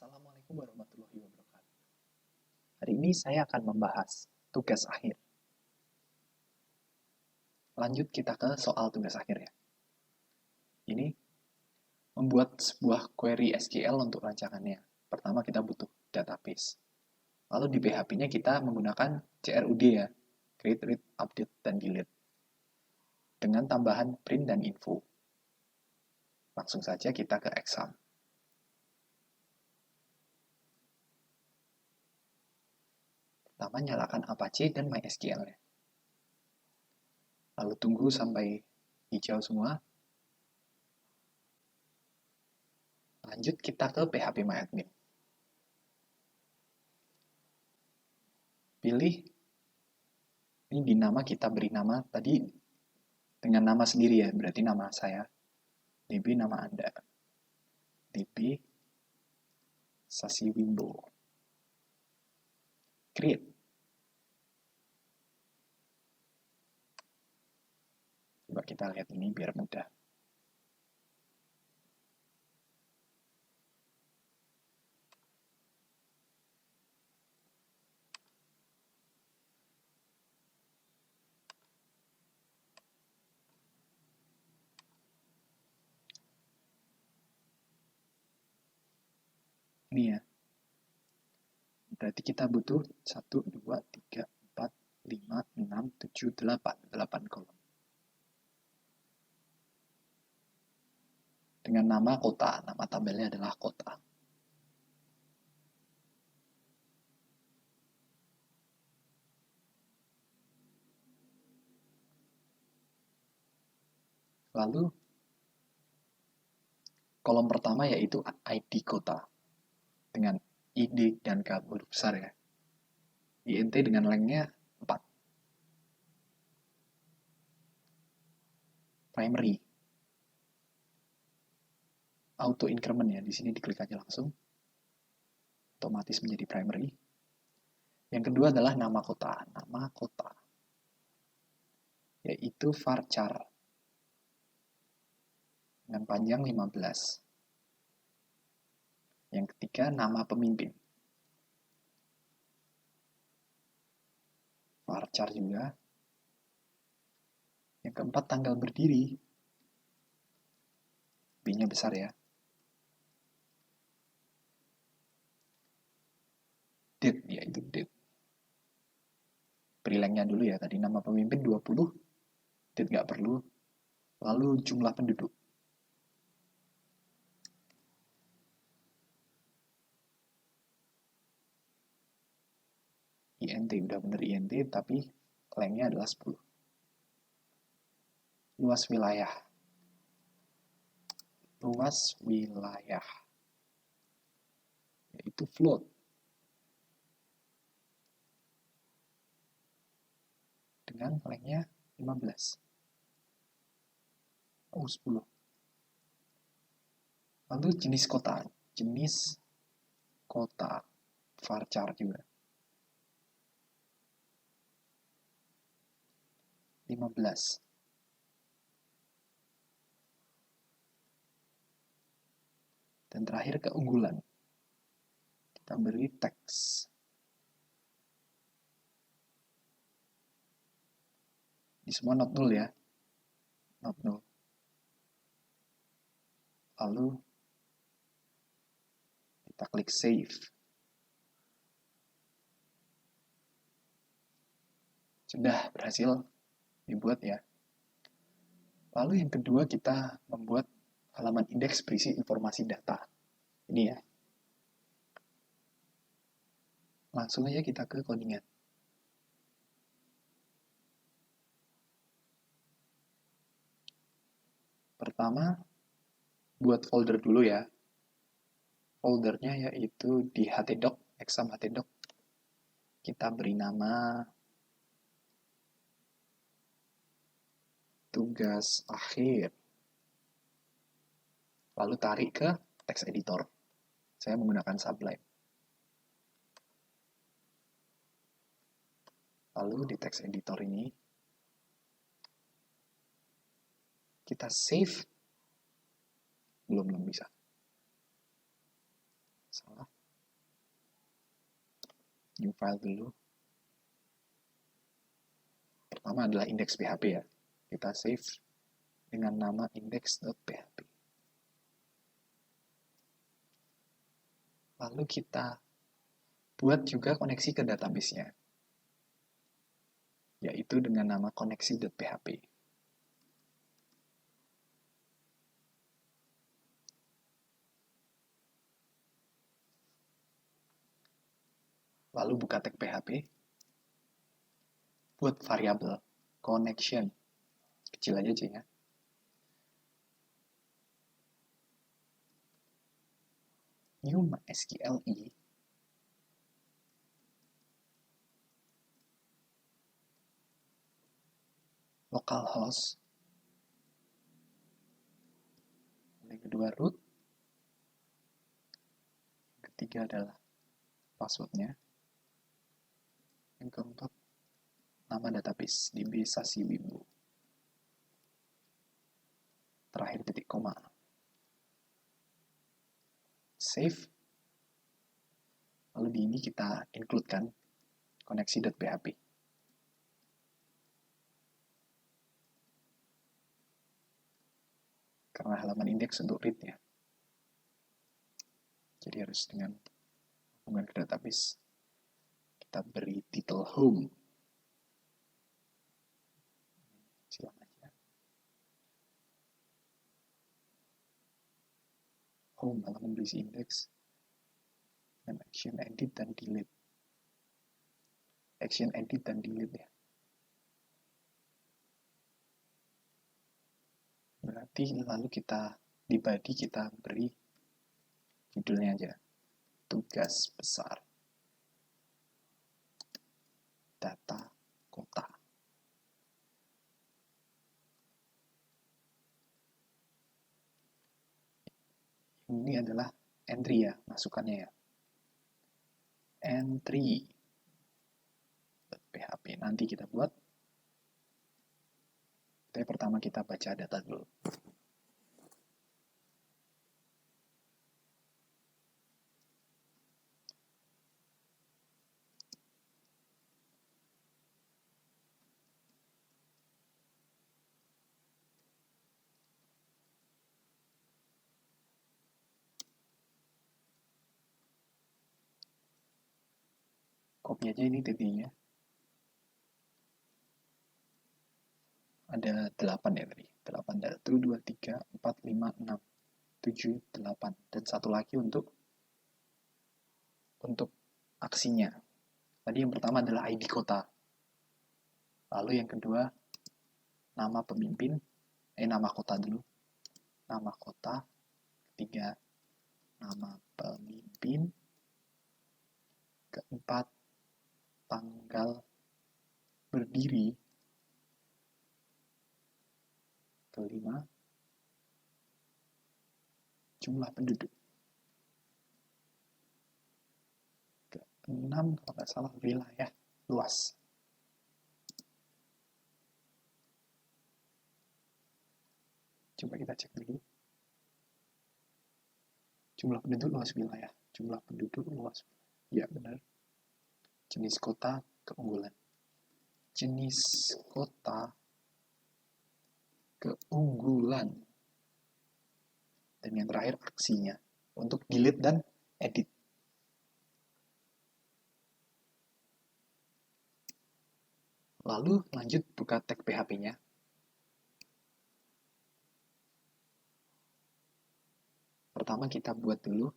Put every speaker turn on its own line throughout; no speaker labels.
Assalamualaikum warahmatullahi wabarakatuh. Hari ini saya akan membahas tugas akhir. Lanjut kita ke soal tugas akhir ya. Ini membuat sebuah query SQL untuk rancangannya. Pertama kita butuh database. Lalu di PHP-nya kita menggunakan CRUD ya, create, read, update, dan delete. Dengan tambahan print dan info. Langsung saja kita ke exam. Pertama nyalakan Apache dan MySQL-nya. Lalu tunggu sampai hijau semua. Lanjut kita ke phpMyAdmin. Pilih, ini di nama kita beri nama tadi dengan nama sendiri ya, berarti nama saya, db nama Anda, db Sasiwimbo, create. Coba kita lihat ini biar mudah. Ini ya. Berarti kita butuh 1, 2, 3, 4, 5, 6, 7, 8. 8 kolom. Dengan nama kota. Nama tabelnya adalah kota. Lalu, kolom pertama yaitu ID kota. Dengan ID dan K huruf besar ya. INT dengan lengthnya 4. Primary. Auto increment ya, di sini diklik aja langsung. Otomatis menjadi primary. Yang kedua adalah nama kota. Nama kota. Yaitu varchar. Dengan panjang 15. Yang ketiga, nama pemimpin. Varchar juga. Yang keempat, tanggal berdiri. B-nya besar ya. Date, yaitu date. Prilengnya dulu ya, tadi nama pemimpin 20. Date nggak perlu. Lalu jumlah penduduk. INT, udah bener INT, tapi lengthnya adalah 10. Luas wilayah. Luas wilayah. Yaitu float. Dengan lengthnya 15. Oh, 10. Lalu jenis kota. Jenis kota. Varchar juga. 15. Dan terakhir keunggulan. Kita beri teks. Ini semua not null ya. Not null. Lalu kita klik save. Sudah berhasil dibuat ya. Lalu yang kedua kita membuat halaman indeks berisi informasi data. Ini ya. Langsung aja kita ke codingan. Pertama, buat folder dulu ya. Foldernya yaitu di htdoc, exam htdoc. Kita beri nama tugas akhir. Lalu tarik ke text editor. Saya menggunakan Sublime. Lalu di text editor ini kita save. Belum bisa. salah, new file dulu. Pertama adalah index PHP ya, kita save dengan nama index.php. Lalu kita buat juga koneksi ke database-nya, yaitu dengan nama koneksi.php. Lalu buka tag PHP, buat variabel connection, kecil aja C-nya. New MySQLi localhost, yang kedua root, yang ketiga adalah passwordnya, yang keempat nama database DB Sasi Wibu, terakhir titik koma. Save. Lalu di ini kita include-kan koneksi.php. Karena halaman indeks untuk read ya. Jadi harus dengan hubungan ke database. Kita beri title home. Silang aja. Home halaman berisi indeks. Dan action edit dan delete. Action edit dan delete ya. Berarti lalu kita di body kita beri judulnya aja. Tugas besar. Data kota. Ini adalah entry ya, masukannya ya. Entry PHP. Nanti kita buat. Tapi pertama kita baca data dulu. Copy aja ini titiknya. Ada 8 ya tadi. 8 ada 1, 2, 3, 4, 5, 6, 7, 8. Dan satu lagi untuk aksinya. Tadi yang pertama adalah ID kota. Lalu yang kedua nama pemimpin. Nama kota dulu. Nama kota. Ketiga nama pemimpin. Keempat tanggal berdiri. Kelima jumlah penduduk. Keenam kalau nggak salah wilayah luas. Coba kita cek dulu. Jumlah penduduk luas wilayah. Jumlah penduduk luas. Ya benar. Jenis kota keunggulan. Jenis kota keunggulan. Dan yang terakhir aksinya. Untuk delete dan edit. Lalu lanjut buka tag PHP-nya. Pertama kita buat dulu.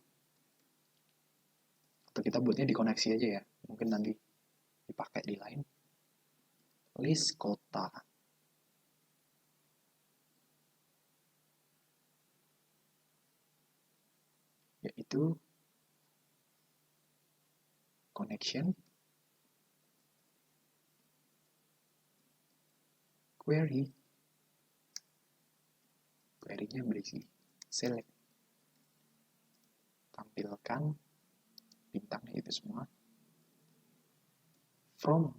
Atau kita buatnya di koneksi aja ya. Mungkin nanti dipakai di lain. List kota. Yaitu connection, query. Query-nya berisi select. Tampilkan bintangnya itu semua. From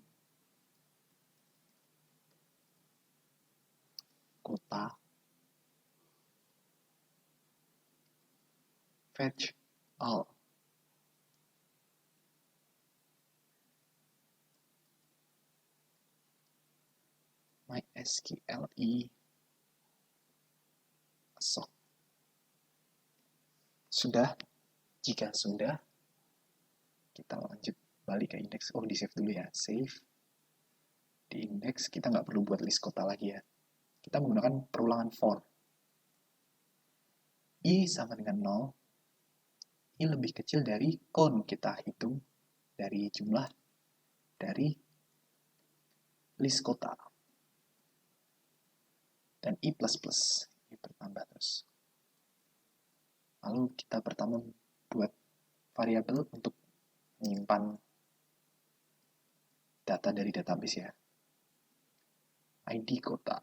kota. Fetch all. SQLi sok. Sudah? Jika sudah, kita lanjut balik ke indeks. Oh, di save dulu ya. Save. Di indeks kita nggak perlu buat list kota lagi ya. Kita menggunakan perulangan for. I sama dengan 0. I lebih kecil dari count. Kita hitung dari jumlah dari list kota. Dan I plus plus. I bertambah terus. Lalu kita pertama buat variabel untuk menyimpan data dari database ya. ID kota.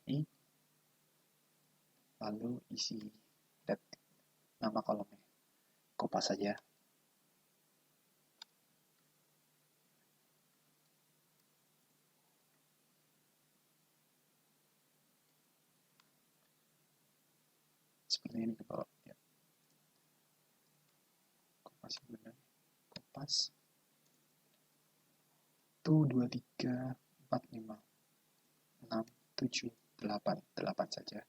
$i. Lalu isi nama kolomnya. Kopas saja. Seperti ini ke bawah ya. Kopas yang benar. Kopas 1, 2, 3, 4, 5, 6, 7, 8. 8 saja.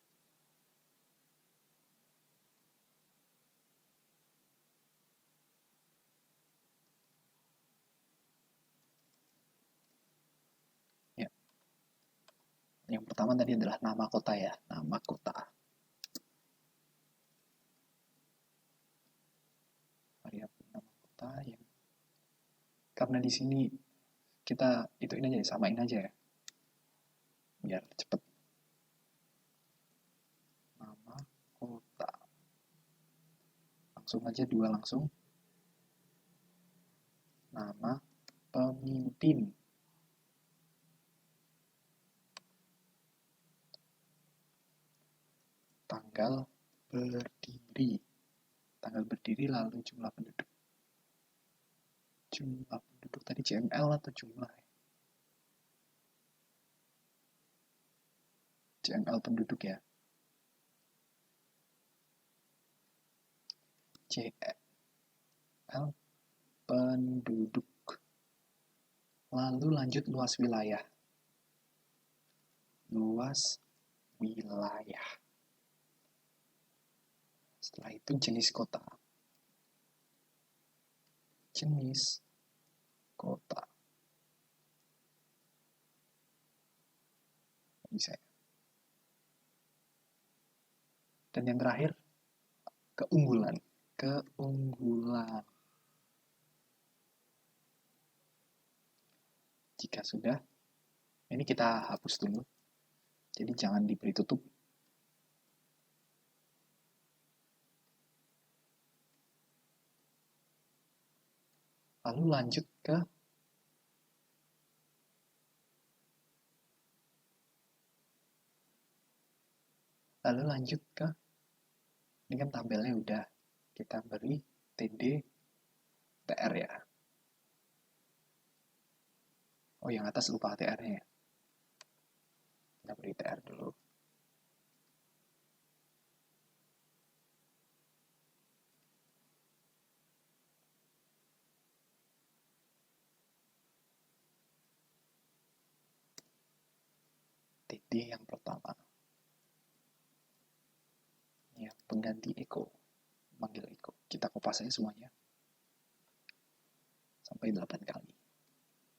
Ya. Yang pertama tadi adalah nama kota ya. Nama kota. Variabel nama kota yang karena di sini kita ituin aja ya, samain aja ya. Biar cepet. Nama kota. Langsung aja 2 langsung. Nama pemimpin. Tanggal berdiri. Tanggal berdiri lalu jumlah penduduk. Jumlah penduduk tadi JML atau jumlah ya? JML penduduk ya. JML penduduk. Lalu lanjut luas wilayah. Luas wilayah. Setelah itu jenis kota. Jenis kota. Bisa ya. Dan yang terakhir, keunggulan. Keunggulan. Jika sudah, ini kita hapus dulu. Jadi jangan diberi tutup. Lalu lanjut ke ini kan tabelnya udah kita beri TD TR ya. Oh, yang atas lupa TR-nya ya. Kita beri TR dulu. TD yang pertama. Ya, pengganti echo. Manggil echo. Kita kopas aja semuanya. Sampai 8 kali.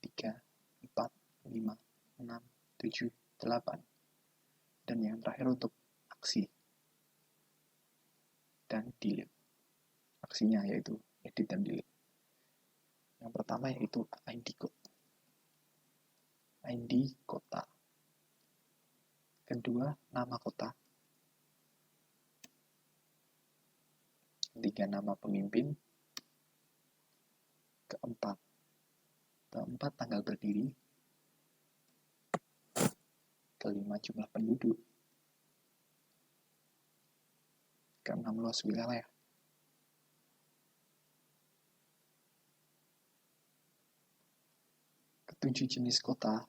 3, 4, 5, 6, 7, 8. Dan yang terakhir untuk aksi. Dan delete. Aksinya yaitu edit dan delete. Yang pertama yaitu ID code. ID kota. Kedua, nama kota. Ketiga, nama pemimpin. Keempat, tanggal berdiri. Kelima, jumlah penduduk. Keenam, luas wilayah. Ketujuh, jenis kota.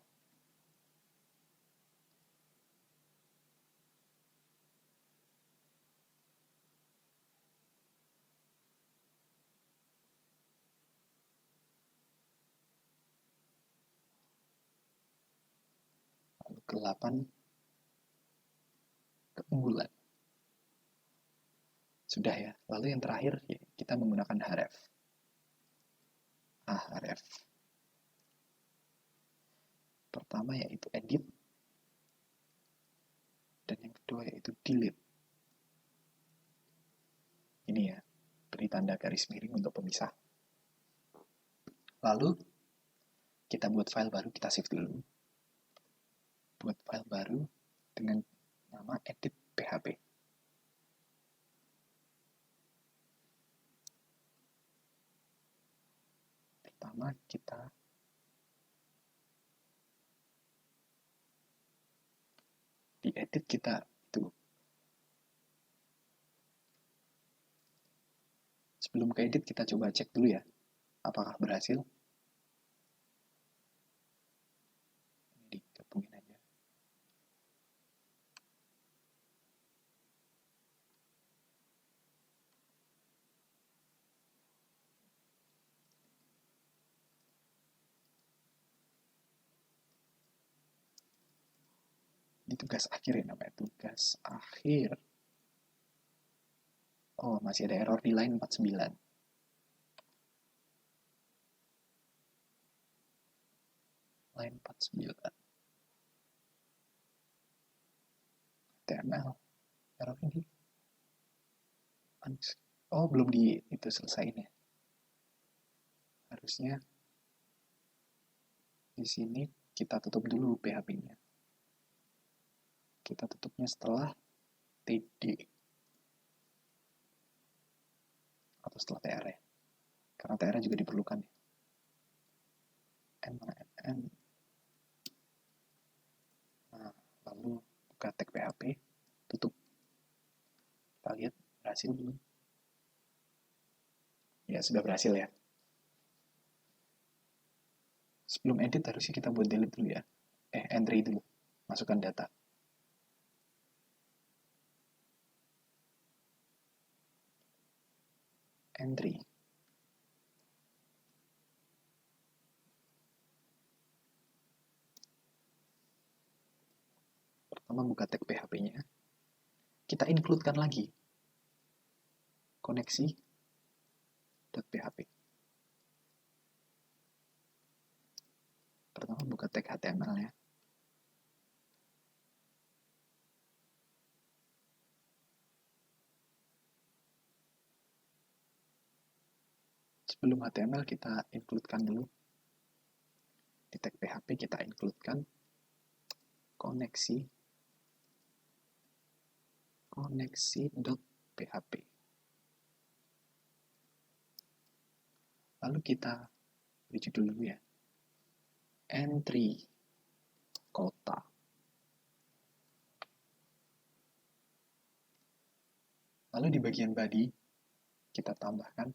kegelapan, keunggulan. Sudah ya. Lalu yang terakhir, ya, kita menggunakan href. Href. Pertama yaitu edit, dan yang kedua yaitu delete. Ini ya, beri tanda garis miring untuk pemisah. Lalu, kita buat file baru, kita save dulu. Buat file baru dengan nama edit php. Pertama kita di edit, kita itu sebelum ke edit kita coba cek dulu ya apakah berhasil. Ini digabungin aja. Di tugas akhir ya, namanya tugas akhir. Oh, masih ada error di line 49. Line 49. HTML. Error ini. Oh, belum itu selesaiin ya. Harusnya di sini kita tutup dulu PHP-nya. Kita tutupnya setelah TD atau setelah TR ya. Karena TR juga diperlukan ya. N. Nah, lalu buka tag PHP, tutup. Kita lihat berhasil belum? Ya, sudah berhasil ya. Sebelum edit harusnya kita buat delete dulu ya. Entry dulu. Masukkan data. Entry. Pertama buka tag PHP-nya. Kita include-kan lagi koneksi.php. Pertama buka tag HTML-nya. Sebelum HTML kita include-kan dulu. Di tag PHP kita include-kan koneksi.php. Lalu kita beri judul dulu ya. Entry kota. Lalu di bagian body kita tambahkan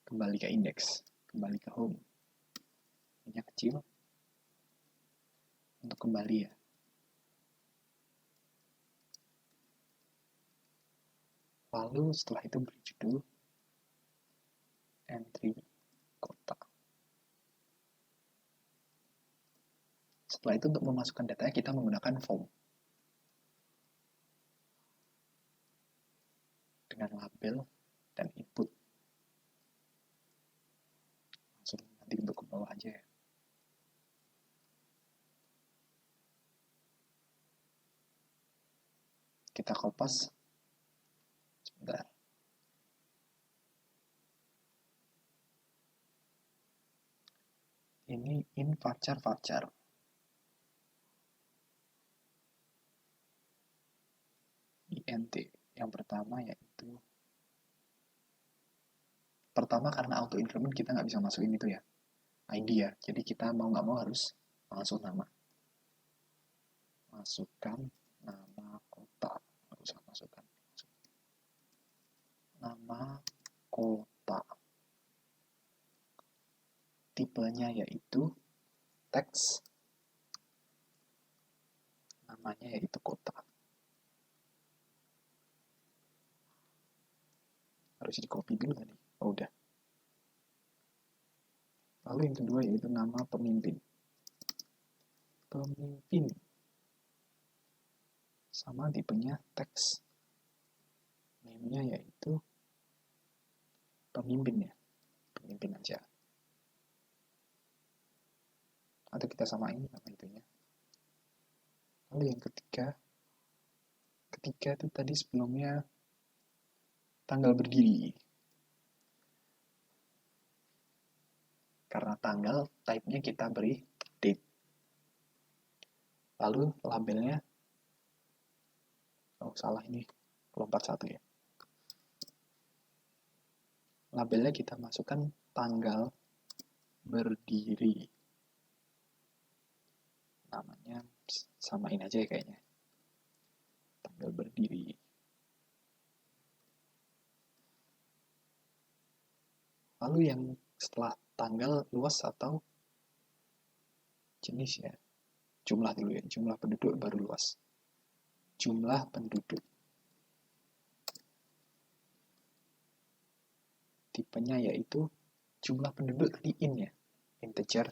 kembali ke index, kembali ke home. Ini kecil untuk kembali ya. Lalu setelah itu beri judul entry kota. Setelah itu untuk memasukkan datanya kita menggunakan form dengan label dan input. Langsung nanti untuk ke bawah aja ya. Kita kopas. Sebentar. Ini in varchar. int. Yang pertama yaitu karena auto increment kita nggak bisa masukin itu ya, ID ya. Jadi kita mau nggak mau harus langsung nama. Masukkan nama kota. Nggak usah masukkan nama kota. Tipenya yaitu teks. Namanya yaitu kota. Harus di copy dulu tadi. Oh, udah. Lalu yang kedua yaitu nama pemimpin. pemimpin. Sama tipenya teks. Name-nya yaitu pemimpin ya. Pemimpin aja. Atau kita samain nama itunya. Lalu yang ketiga itu tadi sebelumnya tanggal berdiri. Karena tanggal, type-nya kita beri date. Lalu labelnya, salah ini, lompat satu ya. Labelnya kita masukkan tanggal berdiri. Namanya samain aja ya kayaknya. Tanggal berdiri. Lalu yang setelah tanggal, luas atau jenis ya. Jumlah dulu ya, jumlah penduduk baru luas. Jumlah penduduk. Tipenya yaitu jumlah penduduk tadi in ya. Integer.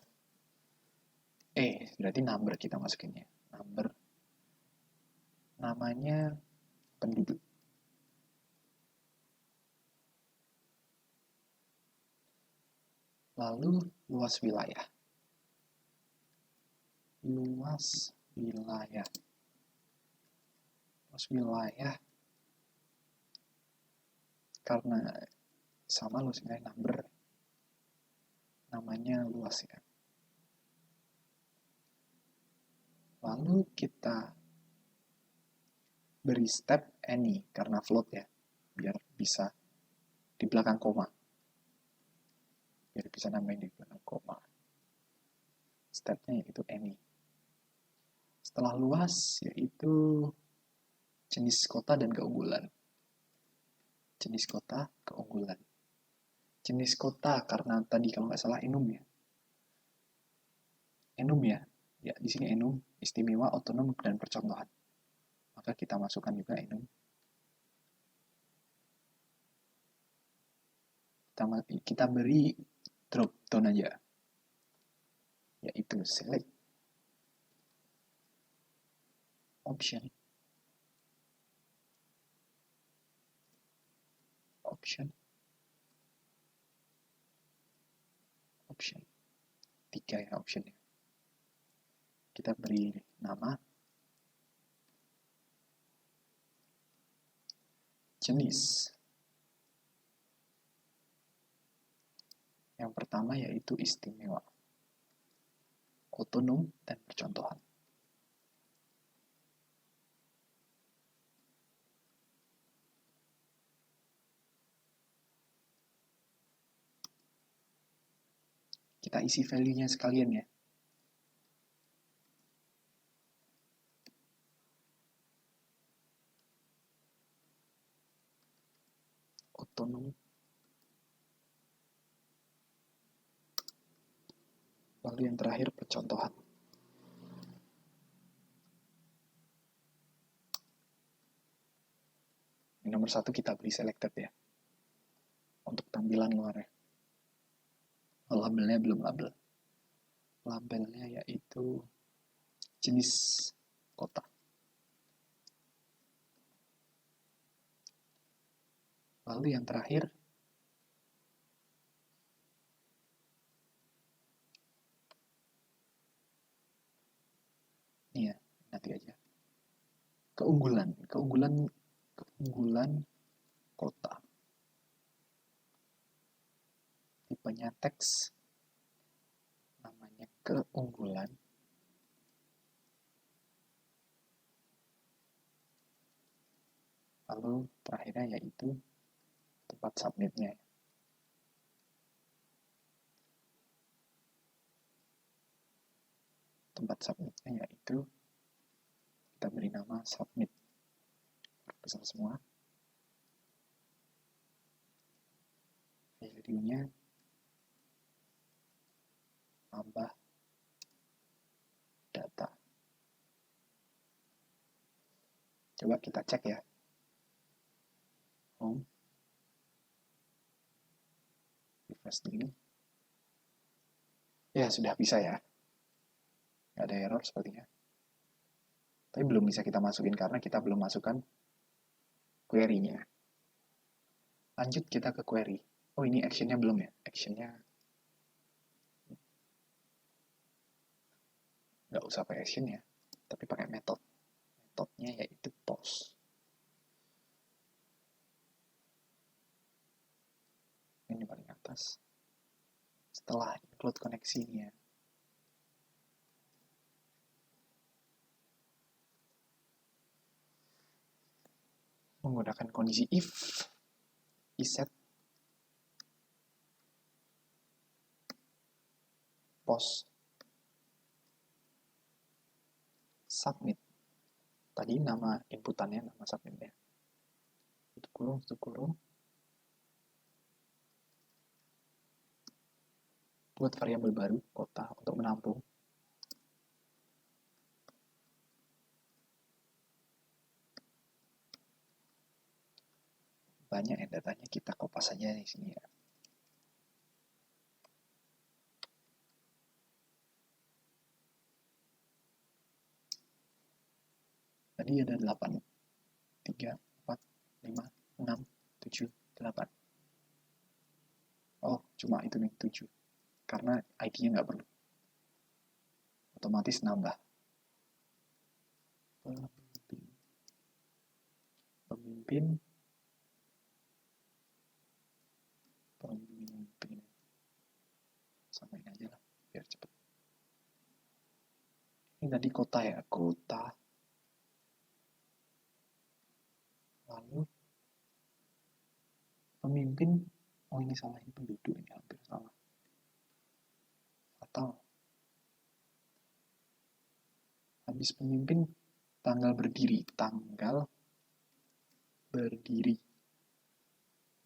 Berarti number kita masukinnya. Number. Namanya penduduk. Lalu luas wilayah. Luas wilayah. Luas wilayah. Karena sama luas wilayah number. Namanya luas ya. Lalu kita beri step any karena float ya. Biar bisa di belakang koma. Biar bisa nambahin di belakang koma. Stepnya yaitu any. Setelah luas yaitu jenis kota dan keunggulan. Jenis kota, keunggulan. Jenis kota karena tadi kalau nggak salah enum ya. Enum ya. Ya, di sini enum, istimewa, otonom, dan percontohan. Maka kita masukkan juga enum. Kita beri drop down aja. Yaitu select option. Option. 3 ya option ya. Kita beri nama. Jenis. Yang pertama yaitu istimewa, otonom, dan percontohan. Kita isi value-nya sekalian ya. Otonom. Lalu yang terakhir percontohan. Yang nomor 1 kita beri selected ya. Untuk tampilan luarnya. Labelnya belum label. Labelnya yaitu jenis kota. Lalu yang terakhir ini ya, nanti aja. Keunggulan kota. Tipenya teks. Namanya keunggulan. Lalu terakhirnya yaitu tempat submitnya. Tempat submitnya yaitu kita beri nama submit. Besar semua. Value-nya tambah data. Coba kita cek ya. Home. Refresh dulu. Ya, sudah bisa ya. nggak ada error sepertinya. Tapi belum bisa kita masukin karena kita belum masukkan query-nya. Lanjut kita ke query. Oh, ini action-nya belum ya? Action-nya nggak usah pakai action ya, tapi pakai method. Metodenya yaitu post. Ini paling atas. Setelah include koneksinya, menggunakan kondisi if, iset, post, submit. Tadi nama inputannya, nama submitnya. Tutup kurung. Buat variabel baru, kota, untuk menampung. Banyak ya datanya, kita kopas saja di sini ya. Tadi ada 8. 3, 4, 5, 6, 7, 8. Oh, cuma itu nih, 7. Karena ID-nya nggak perlu. Otomatis nambah. Pemimpin. Samain aja lah, biar cepet. Ini tadi kota ya, kota. Lalu pemimpin, oh ini salah, ini penduduk, ini hampir salah. Atau habis pemimpin, tanggal berdiri.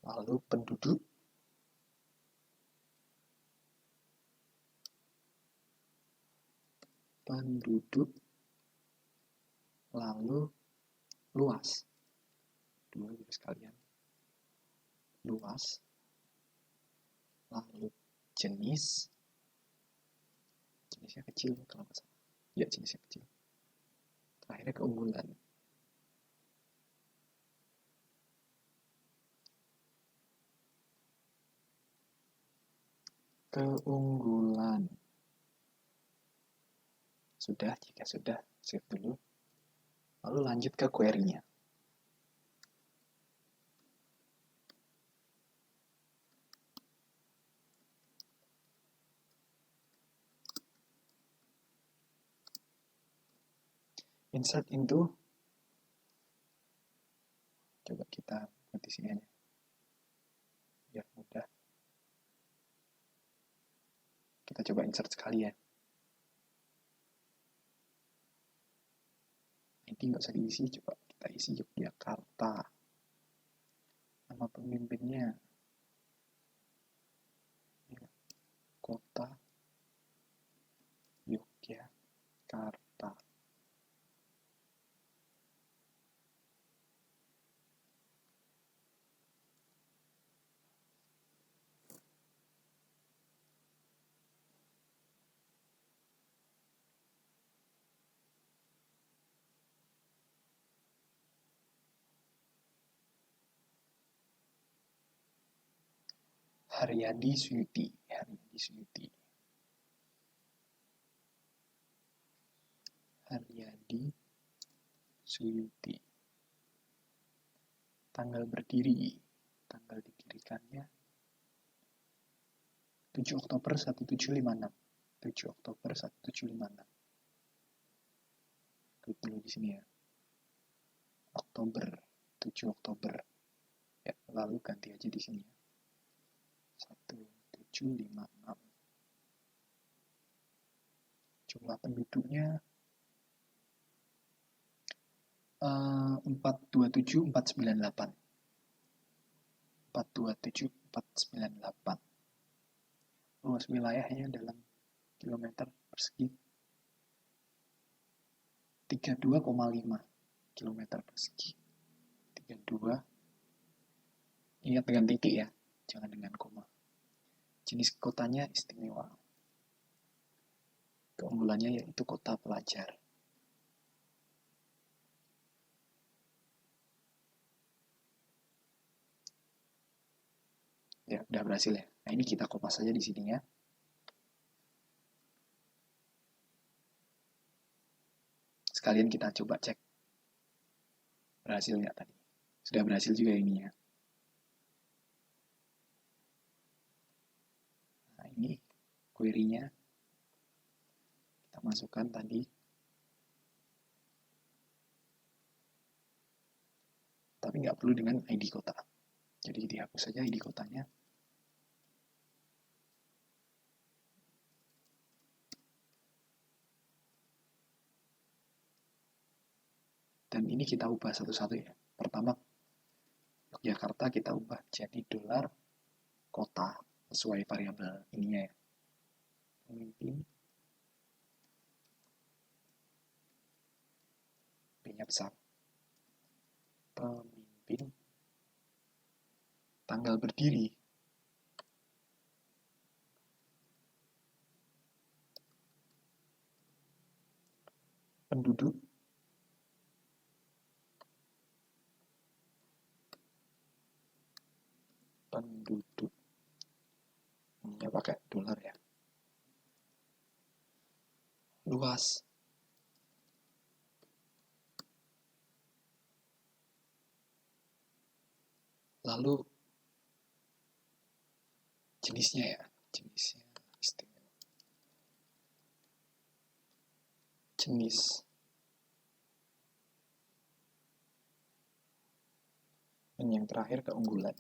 Lalu penduduk, lalu luas. 2 garis kalian. Luas. Lalu jenisnya kecil kalau nggak salah. Ya, jenisnya kecil. Terakhirnya keunggulan. Sudah, jika sudah, save dulu. Lalu lanjut ke query-nya. Insert into, coba kita buat di sini aja biar mudah. Kita coba insert sekali ya. Ini nggak usah diisi, coba kita isi Yogyakarta. Nama pemimpinnya kota Yogyakarta. Haryadi Suyuti. Tanggal berdiri. Tanggal didirikannya 7 Oktober 1756. 7 Oktober 1756. Klik dulu di sini ya. Oktober, 7 Oktober. Ya, lalu ganti aja di sini ya. 1756. Jumlah penduduknya 427498. 427498. Luas wilayahnya dalam kilometer persegi 32,5 kilometer persegi. 32. Ingat dengan titik ya, jangan dengan koma. Jenis kotanya istimewa. Keunggulannya yaitu kota pelajar. Ya, udah berhasil ya. Nah, ini kita kopas saja di sini ya. Sekalian kita coba cek berhasil nggak tadi. Sudah berhasil juga ini ya. Nah, ini query-nya kita masukkan tadi. Tapi nggak perlu dengan ID kota. Jadi dihapus saja ID kotanya. Dan ini kita ubah satu-satu ya. Pertama, Yogyakarta kita ubah jadi dolar kota sesuai variabel ininya ya. Pemimpin. P-nya besar. Pemimpin. Tanggal berdiri. Penduduk. Penduduk. Ini pakai dolar ya. Luas. Lalu jenisnya ya. Jenisnya istimewa. Jenis. Dan yang terakhir keunggulan.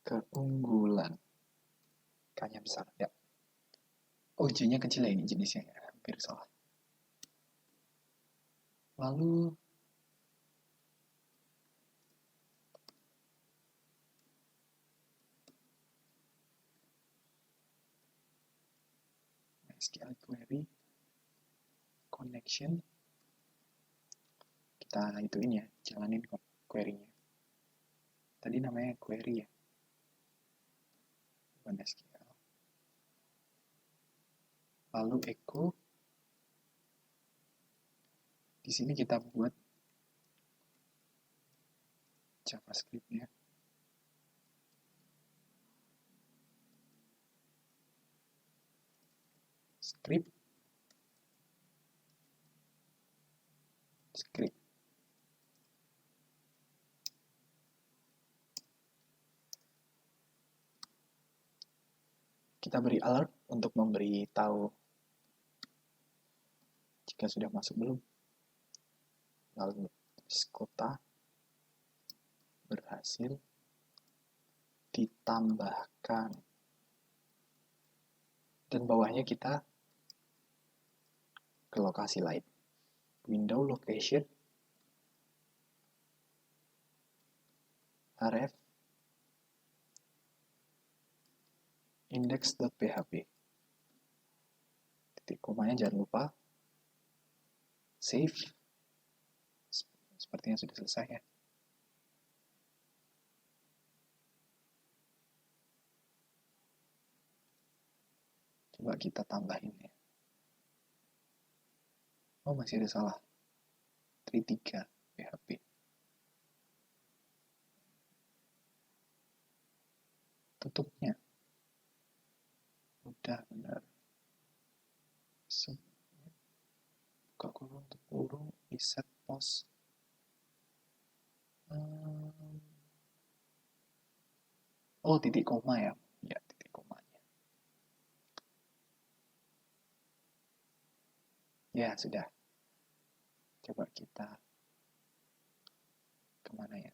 Keunggulan. K-nya besar ya. Oh, J-nya kecil ya ini jenisnya ya. Hampir salah. Lalu SQL query connection, kita ituin ya, jalanin query-nya. Tadi namanya query ya, bukan SQL. Lalu echo, di sini kita buat JavaScript-nya. Script. Kita beri alert untuk memberi tahu jika sudah masuk belum. Lalu kota berhasil ditambahkan. Dan bawahnya kita ke lokasi lain. Window location href index.php. Titik komanya jangan lupa. Save. Sepertinya sudah selesai ya. Coba kita tambahin ya. Oh, masih ada salah. 3 PHP. Tutupnya. Udah benar. Buka kurung, tutup kurung, reset post. Oh, titik koma ya. Ya, titik komanya. Ya, sudah. Coba kita kemana ya?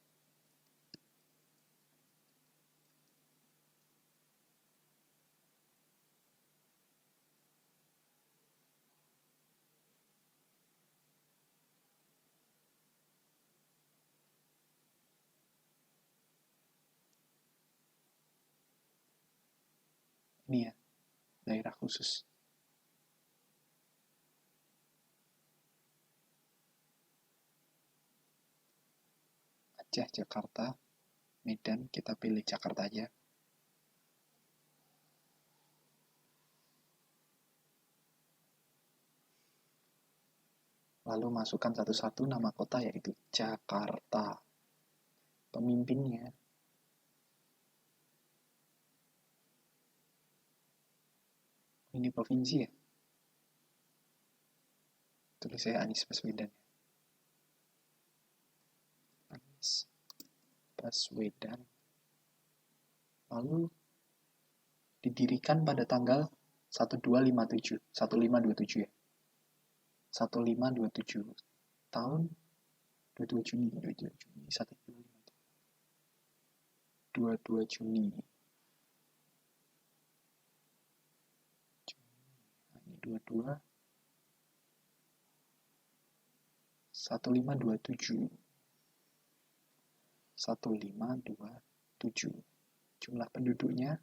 Ini ya, daerah khusus. Aceh, Jakarta, Medan, kita pilih Jakarta aja. Lalu masukkan satu-satu nama kota, yaitu Jakarta. Pemimpinnya ini provinsi ya. Tulis saya Anies Baswedan. Anies Baswedan. Lalu didirikan pada tanggal 1527 ya. 1527 tahun 22 Juni 22 Juni 22 1527 1527. Jumlah penduduknya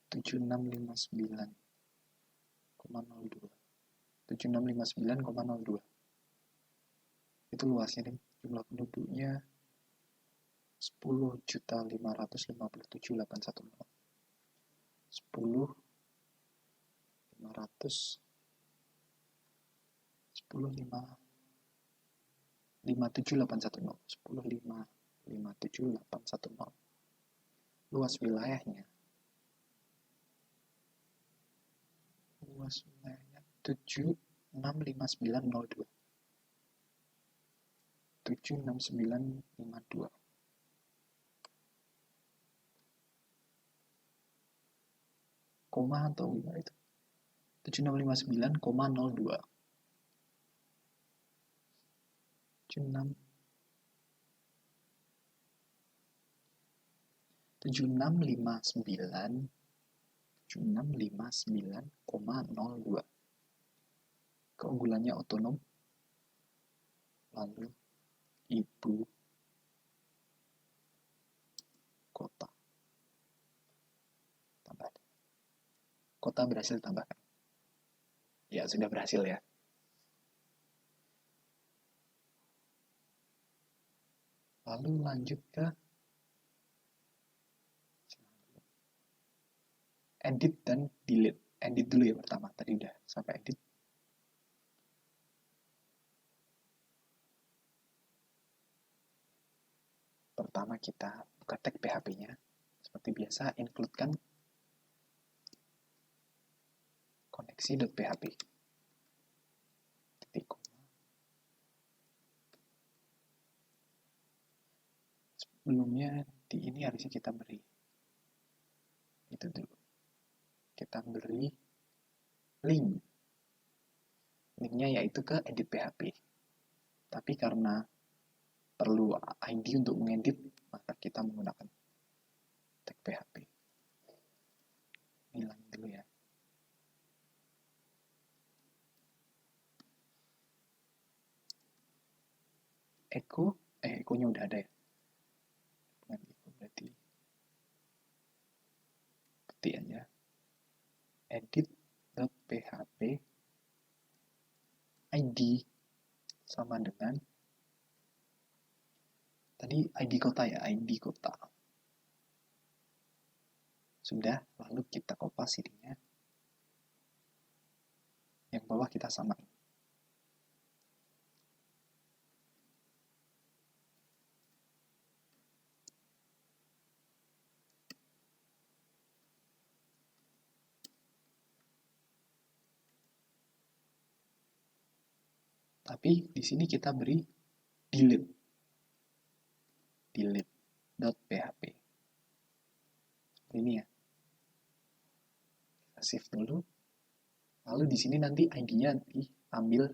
7659,02. 7659,02. Itu luasnya nih. Jumlah penduduknya 10.557.810. 10.557.810. 10.557.810. Luas wilayahnya 765902. 76952. Koma atau gimana itu? 7659,02. 7659,02. Keunggulannya otonom. Lalu ibu kota. Tambah. Kota berhasil tambahkan. Ya, sudah berhasil ya. Lalu lanjut ke edit dan delete. Edit dulu ya pertama. Tadi udah sampai edit. Pertama kita buka tag PHP-nya. Seperti biasa, include-kan koneksi.php. Titik koma. Sebelumnya di ini harusnya kita beri itu dulu. Kita beri link. Linknya yaitu ke edit PHP. Tapi karena perlu ID untuk mengedit, maka kita menggunakan tag PHP. Hilang dulu ya. Echo-nya udah ada ya. Dengan echo berarti ketik aja edit.php ID sama dengan tadi ID kota ya, ID kota. Sudah, lalu kita opacity-nya. Yang bawah kita samain. Tapi di sini kita beri delete. Delete.php. Ini ya. Kita save dulu. Lalu di sini nanti ID-nya diambil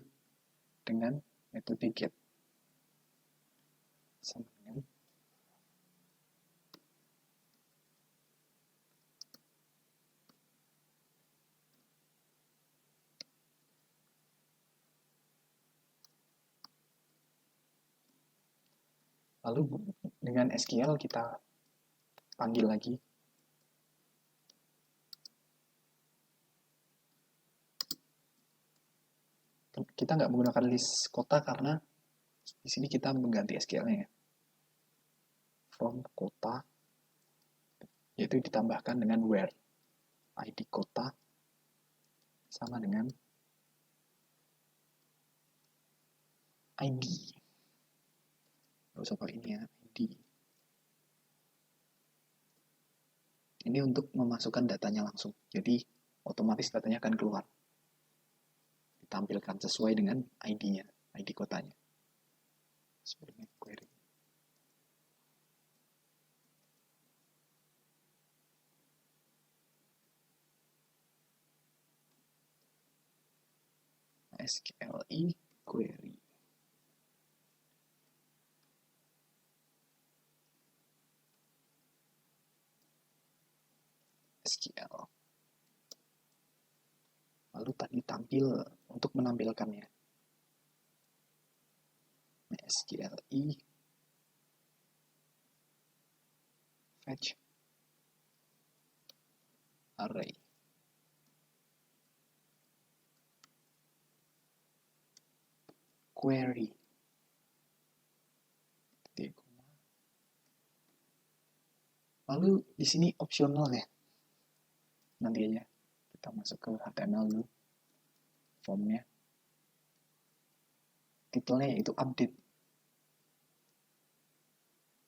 dengan metode get. Sama dengan lalu dengan SQL kita panggil lagi. Kita nggak menggunakan list kota karena di sini kita mengganti SQL-nya ya. From kota, yaitu ditambahkan dengan where. ID kota sama dengan ID. Nggak usah pakai ini ya, ID. Ini untuk memasukkan datanya langsung. Jadi otomatis datanya akan keluar. Ditampilkan sesuai dengan ID-nya, ID kotanya. Seperti query. SQLi query. SQL. Lalu tadi tampil untuk menampilkannya. SQLi fetch array. Query. Lalu di sini opsional ya. Nanti aja kita masuk ke HTML dulu. Formnya. Titelnya yaitu update.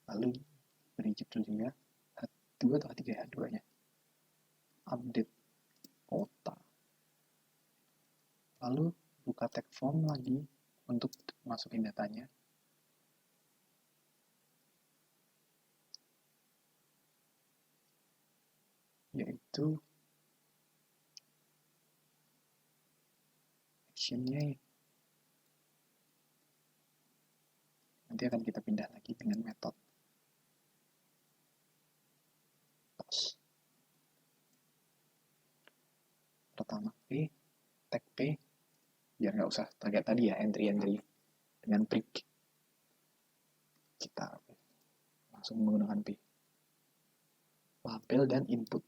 Lalu beri judul juga H2 atau H3 ya, duanya. Update kota. Lalu buka tag form lagi untuk masukin datanya. Yaitu actionnya nanti akan kita pindah lagi dengan metode post. Pertama P, tag P, biar nggak usah kayak tadi ya, entry-entry dengan break. Kita langsung menggunakan P. Label dan input.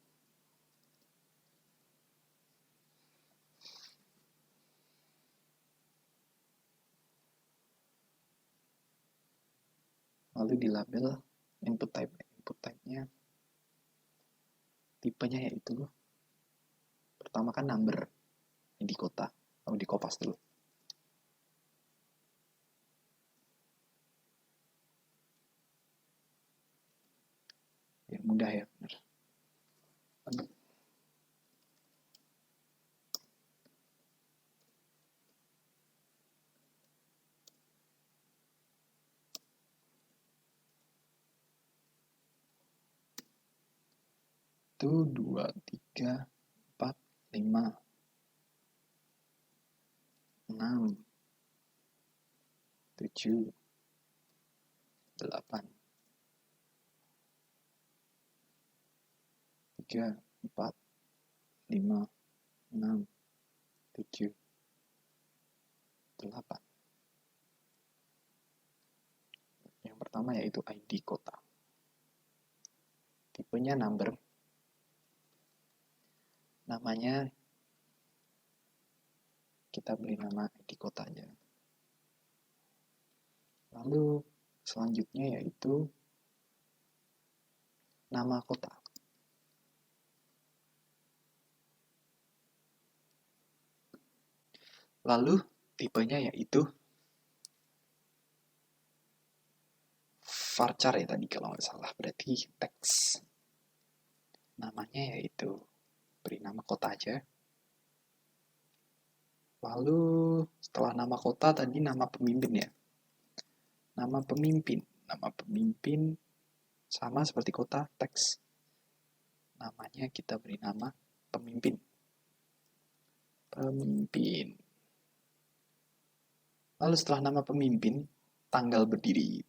Lalu di label input type-nya tipenya yaitu pertama kan number di kota, lalu di kopas dulu. Ya mudah ya, benar. Itu 2, 3, 4, 5, 6, 7, 8, 3, 4, 5, 6, 7, 8. Yang pertama yaitu ID kota. Tipenya number. Namanya kita beri nama ID kota aja. Lalu selanjutnya yaitu nama kota. Lalu tipenya yaitu varchar ya tadi kalau nggak salah, berarti teks. Namanya yaitu beri nama kota aja. Lalu setelah nama kota tadi nama pemimpin ya. Nama pemimpin sama seperti kota, teks. Namanya kita beri nama pemimpin. Lalu setelah nama pemimpin, tanggal berdiri.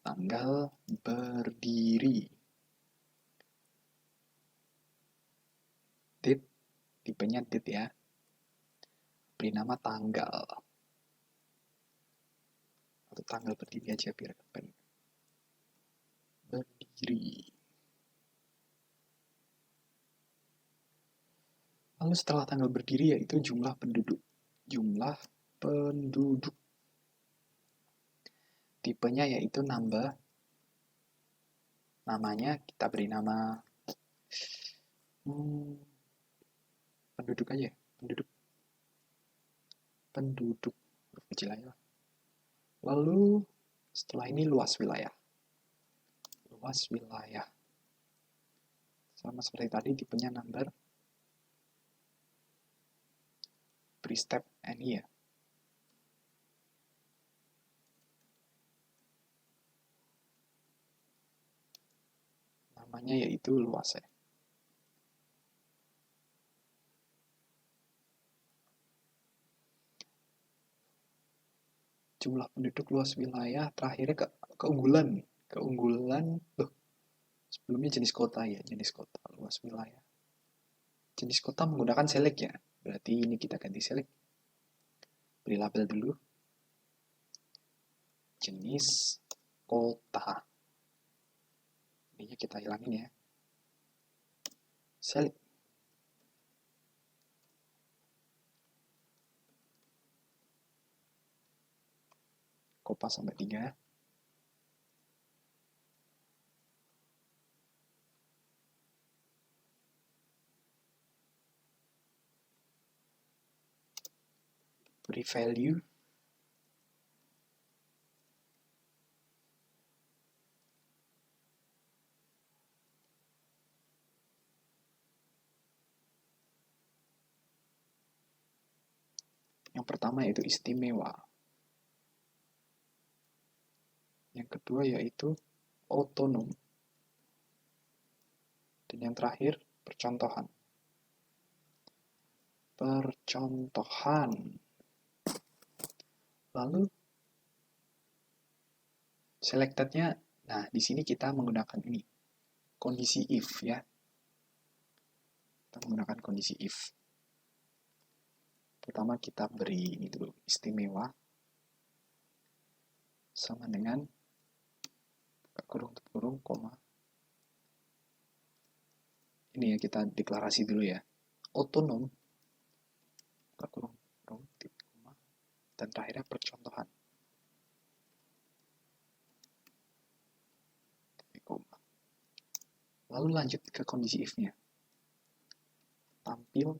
Date, tipenya date ya. Beri nama tanggal. Atau tanggal berdiri aja biar keren. Berdiri. Lalu setelah tanggal berdiri yaitu jumlah penduduk. Tipenya yaitu nambah. Namanya kita beri nama penduduk aja, penduduk. penduduk, huruf kecil aja. Lalu setelah ini luas wilayah. Luas wilayah. Sama seperti tadi, tipenya number, beri step any ya. Namanya yaitu luas ya. Jumlah penduduk, luas wilayah, terakhirnya keunggulan. Keunggulan, loh, sebelumnya jenis kota ya, jenis kota, luas wilayah. Jenis kota menggunakan select ya, berarti ini kita ganti select. Beri label dulu. Jenis kota. Ini kita hilangin ya. Select. Kopas sampai 3. Beri value. Yang pertama yaitu istimewa. Yang kedua yaitu otonom. Dan yang terakhir percontohan. Percontohan. Lalu selected-nya, nah di sini kita menggunakan ini, kondisi if ya. Kita menggunakan kondisi if. Pertama kita beri ini dulu, istimewa sama dengan kurung, koma. Ini ya, kita deklarasi dulu ya. Otonom, kurung, koma, dan terakhirnya percontohan. Lalu lanjut ke kondisi if-nya. Tampil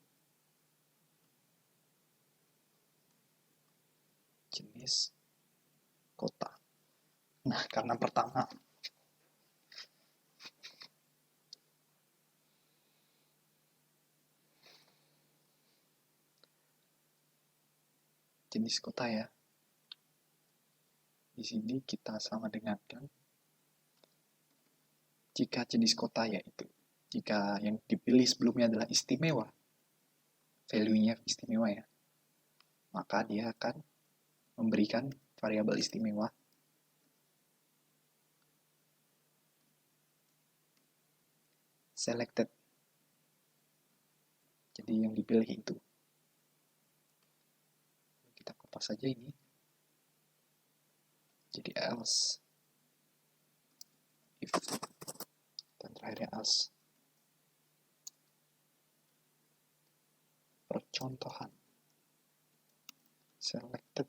jenis kota. Nah, karena pertama jenis kota ya. Di sini kita sama dengankan jika jenis kota yaitu jika yang dipilih sebelumnya adalah istimewa, value-nya istimewa ya, maka dia akan memberikan variabel istimewa selected. Jadi yang dipilih itu. Kita kopas saja ini. Jadi else. If. Dan terakhirnya else. Percontohan. Selected.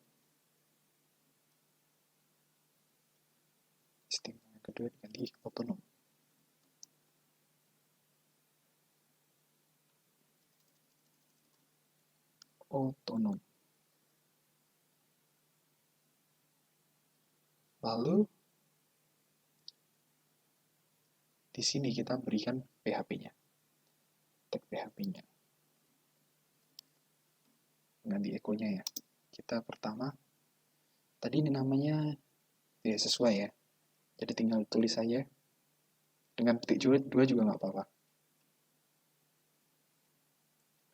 Istimewa yang kedua diganti otonom. Otonom. Lalu di sini kita berikan PHP-nya. Tag PHP-nya. Ganti echo-nya ya. Kita pertama tadi ini namanya tidak sesuai ya. Jadi tinggal tulis saja. Dengan petik dua juga nggak apa-apa.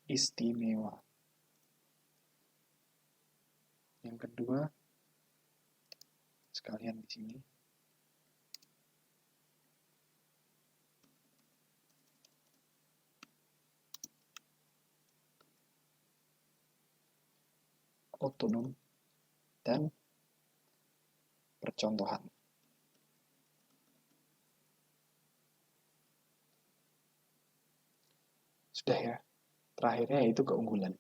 Istimewa. Yang kedua, sekalian di sini. Otonom dan percontohan. Sudah ya. Terakhirnya yaitu keunggulan.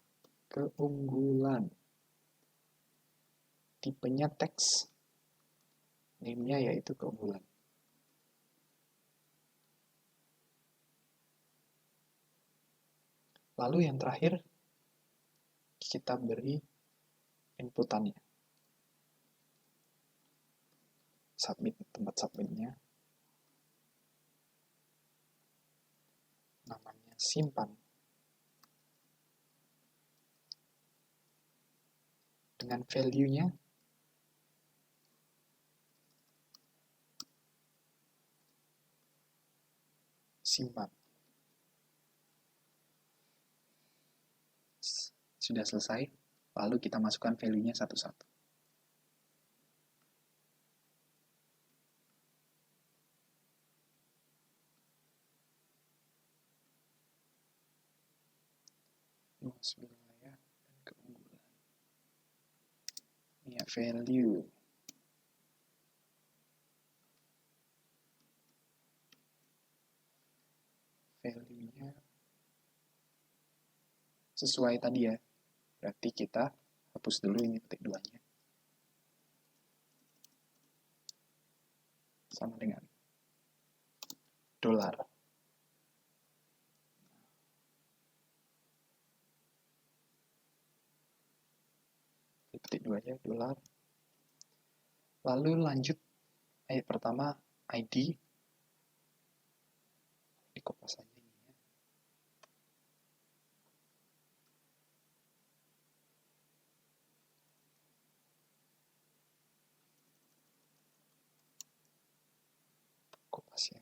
Keunggulan. Tipenya teks. Name-nya yaitu keunggulan. Lalu yang terakhir, kita beri
inputannya. Submit, tempat submitnya. Namanya simpan. Dengan value-nya simpan.
Sudah selesai, lalu kita masukkan value-nya satu-satu. Luas wilayah dan keunggulan. Ini ya, value. Value-nya sesuai tadi ya. Berarti kita hapus dulu ini petik 2-nya. Sama dengan dolar. Petik 2-nya dolar. Lalu lanjut ayat pertama ID. Dikopas saja ini ya. Kopas ya.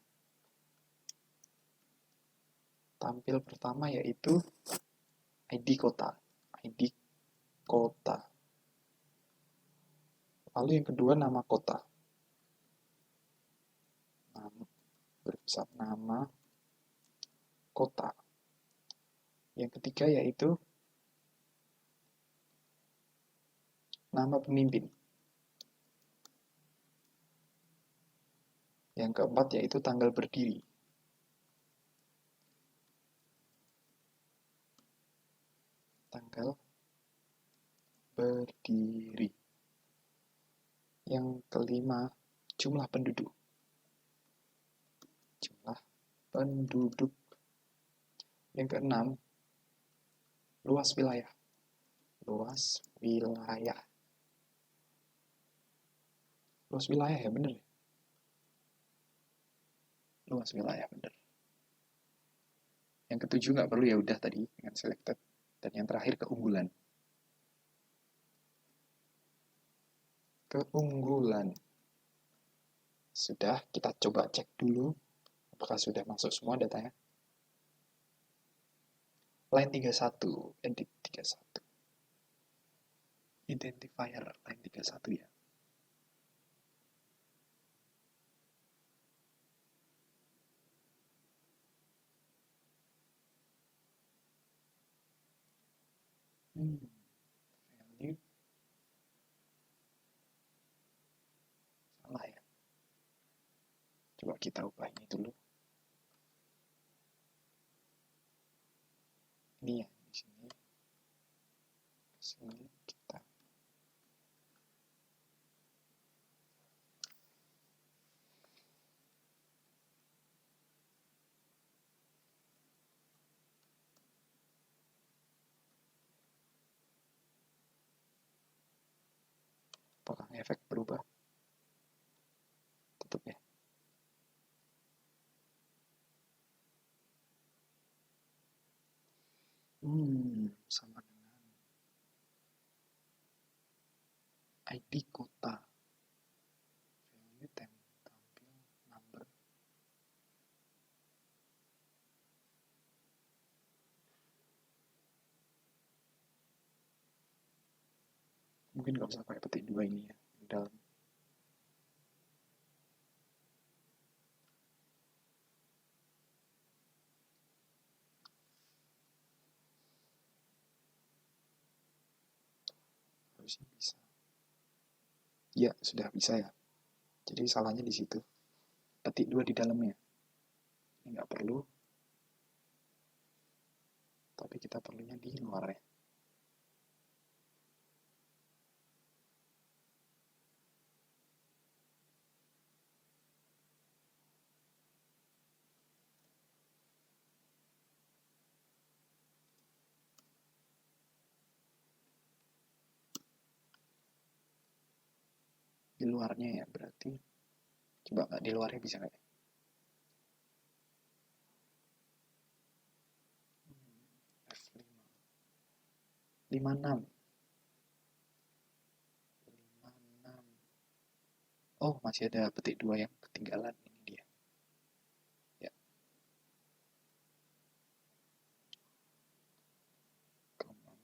Tampil pertama yaitu ID kota. ID kota. Lalu yang kedua nama kota. Berusaha nama kota. Yang ketiga yaitu nama pemimpin. Yang keempat yaitu tanggal berdiri. Tanggal berdiri. Yang kelima, jumlah penduduk. Jumlah penduduk. Yang keenam, luas wilayah. Luas wilayah. Luas wilayah ya, bener ya? Luas wilayah, bener. Yang ketujuh nggak perlu ya, udah tadi dengan selected. Dan yang terakhir keunggulan. Keunggulan. Sudah, kita coba cek dulu apakah sudah masuk semua datanya. Line 31, edit 31. Identifier line 31 ya. Value. Salah ya. Coba kita ubah ini dulu. Ini ya, di sini. Di sini kita. Apakah efek berubah? Tetap ya. Sama dengan ID kota. Value tampil number. Mungkin nggak usah pakai petik 2 ini ya, di dalam. Harusnya bisa. Ya, sudah bisa ya. Jadi salahnya di situ. Petik 2 di dalamnya. Ini nggak perlu. Tapi kita perlunya di luar ya. di luarnya ya, berarti coba nggak di luarnya bisa nggak ya? F5 56 56. Oh, masih ada petik 2 yang ketinggalan. Ini dia ya. Komang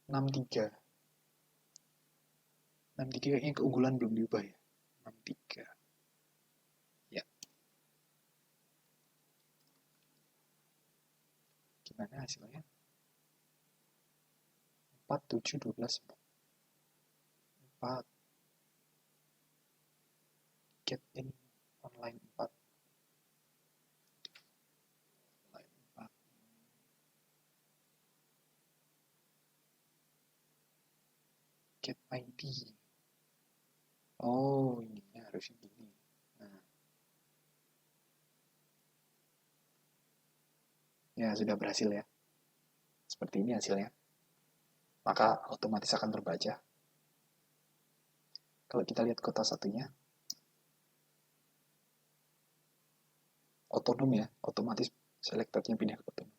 63.
63 kayaknya keunggulan belum diubah ya. 63 ya. Gimana hasilnya? 4 7 12 4 get in online 4 online 4 get ID. Oh, ininya harus gini. Nah, ya sudah berhasil ya. Seperti ini hasilnya. Maka otomatis akan terbaca. Kalau kita lihat kota satunya, otonom ya, otomatis selectednya pindah ke otonom.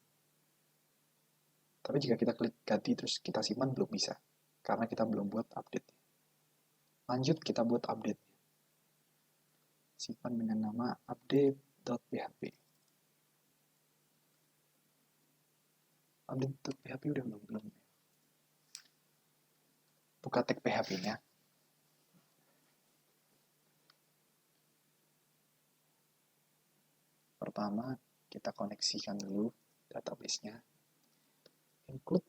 Tapi jika kita klik ganti terus kita simpan belum bisa, karena kita belum buat update. Lanjut kita buat update. Simpan dengan nama update.php. Update.php udah belum. Buka tag PHP-nya. Pertama, kita koneksikan dulu database-nya. Include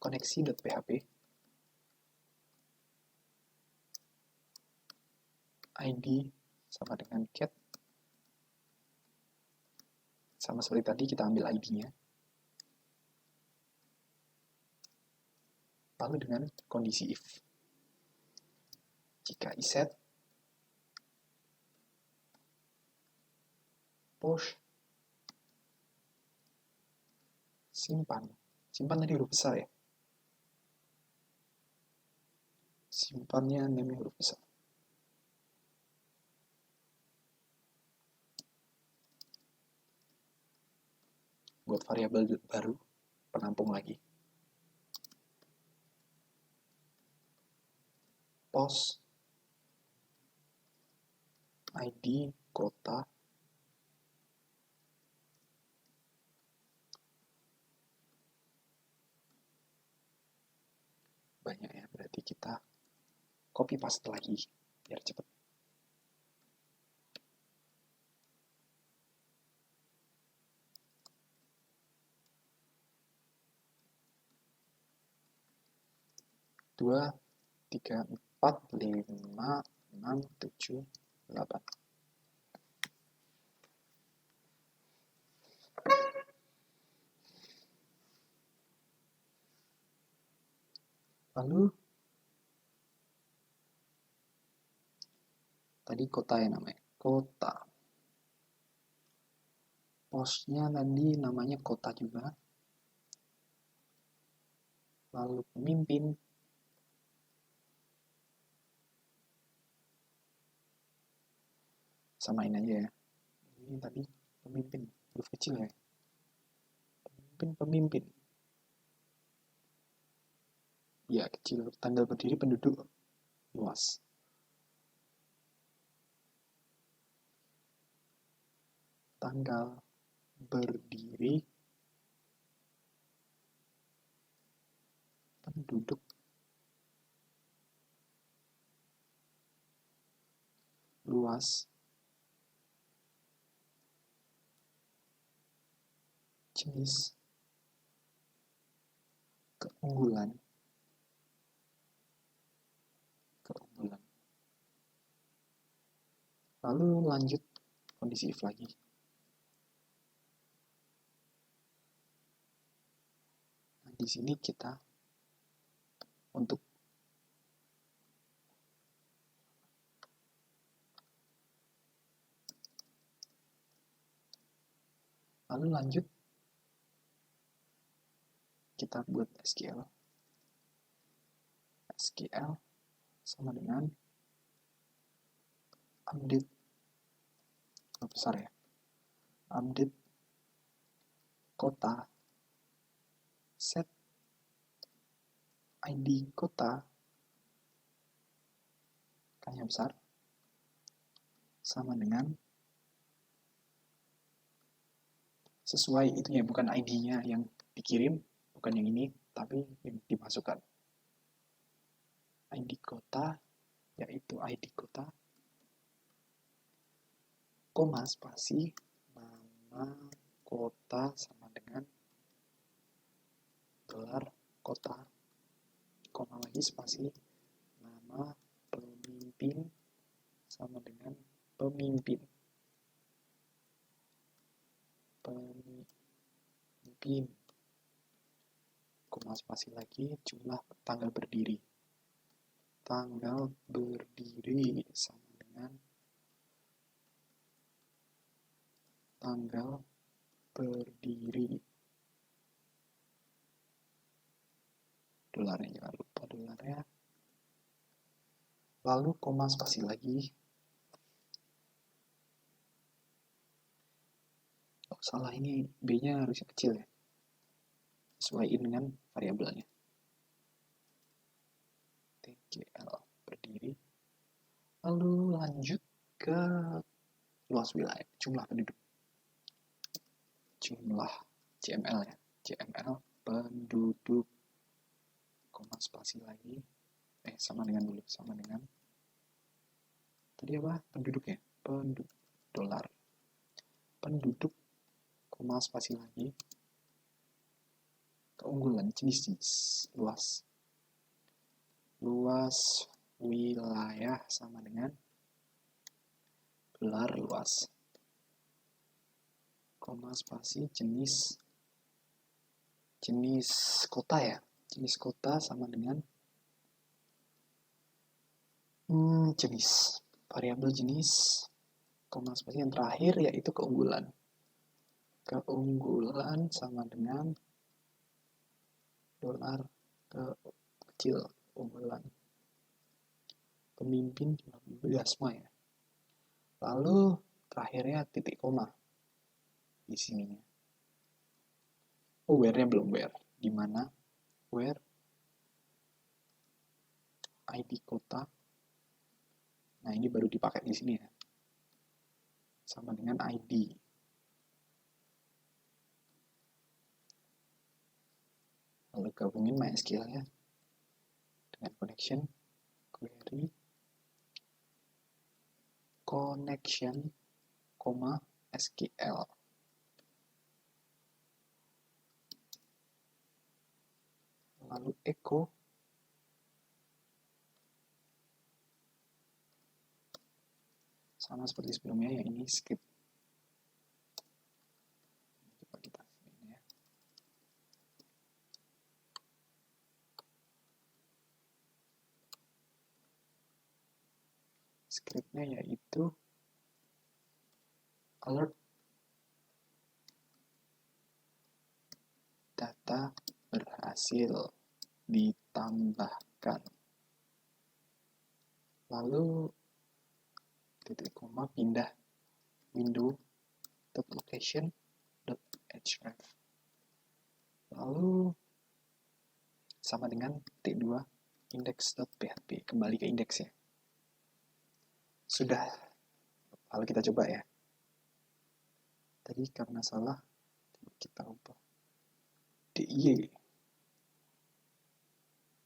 koneksi.php. ID sama dengan get. Sama seperti tadi kita ambil ID-nya. Lalu dengan kondisi if. Jika iset push simpan tadi huruf besar ya, simpannya name huruf besar. Buat variabel baru penampung lagi, post ID kota banyak ya, berarti kita copy paste lagi biar cepat. Dua, 3, 4, 5, 6, 7, 8. Lalu tadi kota ya namanya, kota. Postnya tadi namanya kota juga. Lalu pemimpin. Samain aja ya. Ini tadi pemimpin, huruf kecil ya. Pemimpin. Ya, kecil. Tanggal berdiri penduduk luas. Tanggal berdiri penduduk luas. Jenis keunggulan. Lalu lanjut kondisi if lagi. Nah, di sini kita untuk lalu lanjut
kita buat SQL sama dengan update besar ya, update kota, set ID kota yang besar sama dengan sesuai itu ya, bukan ID-nya yang dikirim, bukan yang ini, tapi yang dimasukkan. ID kota, yaitu ID kota, koma spasi, nama kota sama dengan gelar kota, koma lagi spasi, nama pemimpin sama dengan pemimpin. Koma spasi lagi, jumlah tanggal berdiri. Tanggal berdiri sama dengan tanggal berdiri. Dolarnya, jangan lupa dolarnya. Lalu koma spasi lagi. Oh, salah, ini B-nya harusnya kecil ya. Sesuaiin dengan variabelnya. TGL berdiri. Lalu lanjut ke luas wilayah, jumlah penduduk. Jumlah CML ya. CML penduduk. Koma spasi lagi. Sama dengan dulu. Sama dengan tadi apa? Penduduk ya. Penduduk. Dolar. Penduduk. Koma spasi lagi. Keunggulan jenis luas. Luas wilayah sama dengan gelar luas. Koma spasi jenis kota ya. Jenis kota sama dengan jenis. Variabel jenis. Koma spasi yang terakhir yaitu keunggulan. Keunggulan sama dengan dolar kecil unggulan. Pemimpin Yasma ya. Lalu terakhirnya titik koma di sininya. Oh, where-nya belum, where. Di mana? Where ID kota. Nah, ini baru dipakai di sini ya. Sama dengan ID. Lalu gabungin MySQL-nya dengan connection, query, connection, SQL. Lalu echo, sama seperti sebelumnya ya, ini script. Coba kita ini ya. Scriptnya yaitu alert data berhasil ditambahkan. Lalu titik koma pindah window .location.href. Lalu sama dengan titik 2 index.php, kembali ke indeks ya. Sudah. Lalu kita coba ya. Tadi karena salah kita ubah. DIY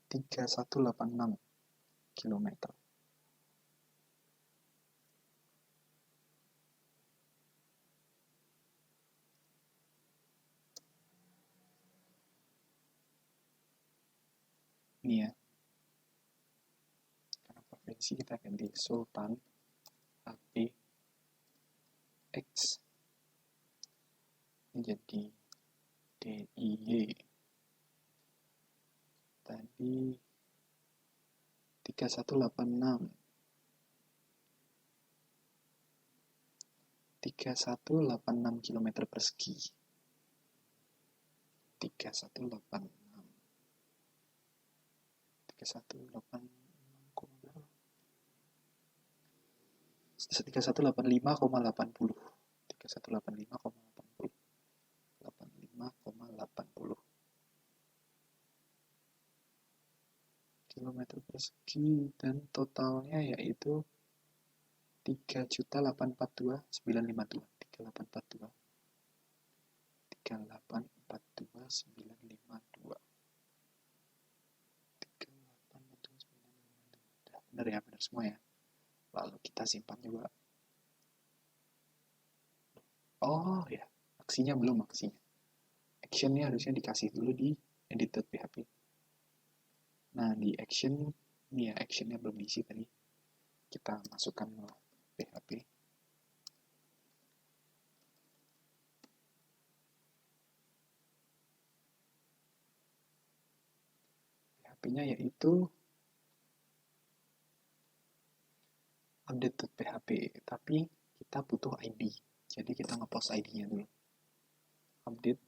3186 km. Ini ya. Karena provinsi kita ganti Sultan HP X menjadi DIY. Tadi 3186 km persegi. 3186 3185,80. 3185,80. 85,80 kilometer persegi, dan totalnya yaitu 3.842.952. 3.842.952. 3.842.952. 3.842.952. Benar ya, benar semua ya. Lalu kita simpan juga. Oh ya, aksinya belum, aksinya. Actionnya harusnya dikasih dulu di edit.php. Nah, di action, ini ya, actionnya belum diisi tadi. Kita masukkan ke PHP. PHP-nya yaitu update.php, tapi kita butuh ID. Jadi kita ngepost ID-nya dulu. Update.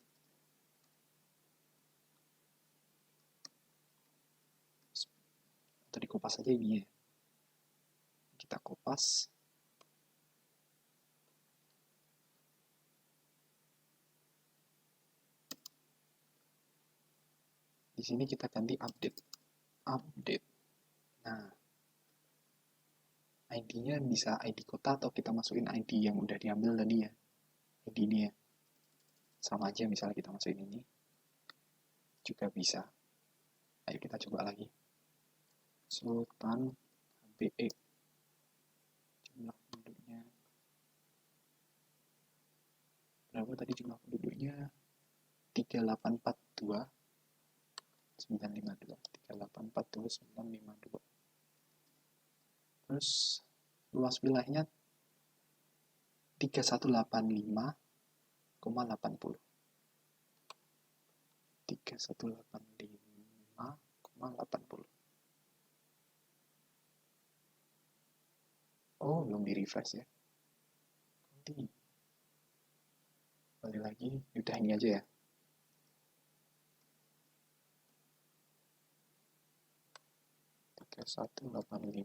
Atau dikopas aja ID-nya. Kita kopas. Di sini kita ganti update. Update. Nah, ID-nya bisa ID kota atau kita masukin ID yang udah diambil tadi ya. ID ini ya. Sama aja, misalnya kita masukin ini. Juga bisa. Ayo kita coba lagi. Sultan HBE. Jumlah penduduknya. Berapa tadi jumlah penduduknya? 3842. 952. 3842. Terus luas wilayahnya 3185,80. 3185,80. Oh, belum di refresh ya. Nanti balik lagi, udah ini aja ya. Satu 85,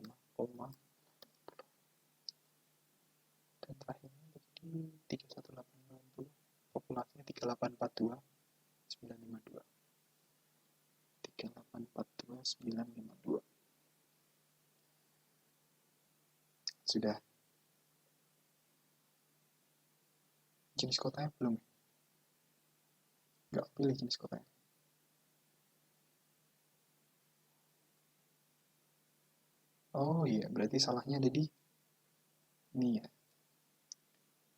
dan terakhirnya jadi 31890. Populasinya 3842 952. 3842 952. Sudah. Jenis kotanya belum. Nggak pilih jenis kotanya. Oh iya, berarti salahnya ada di ini ya.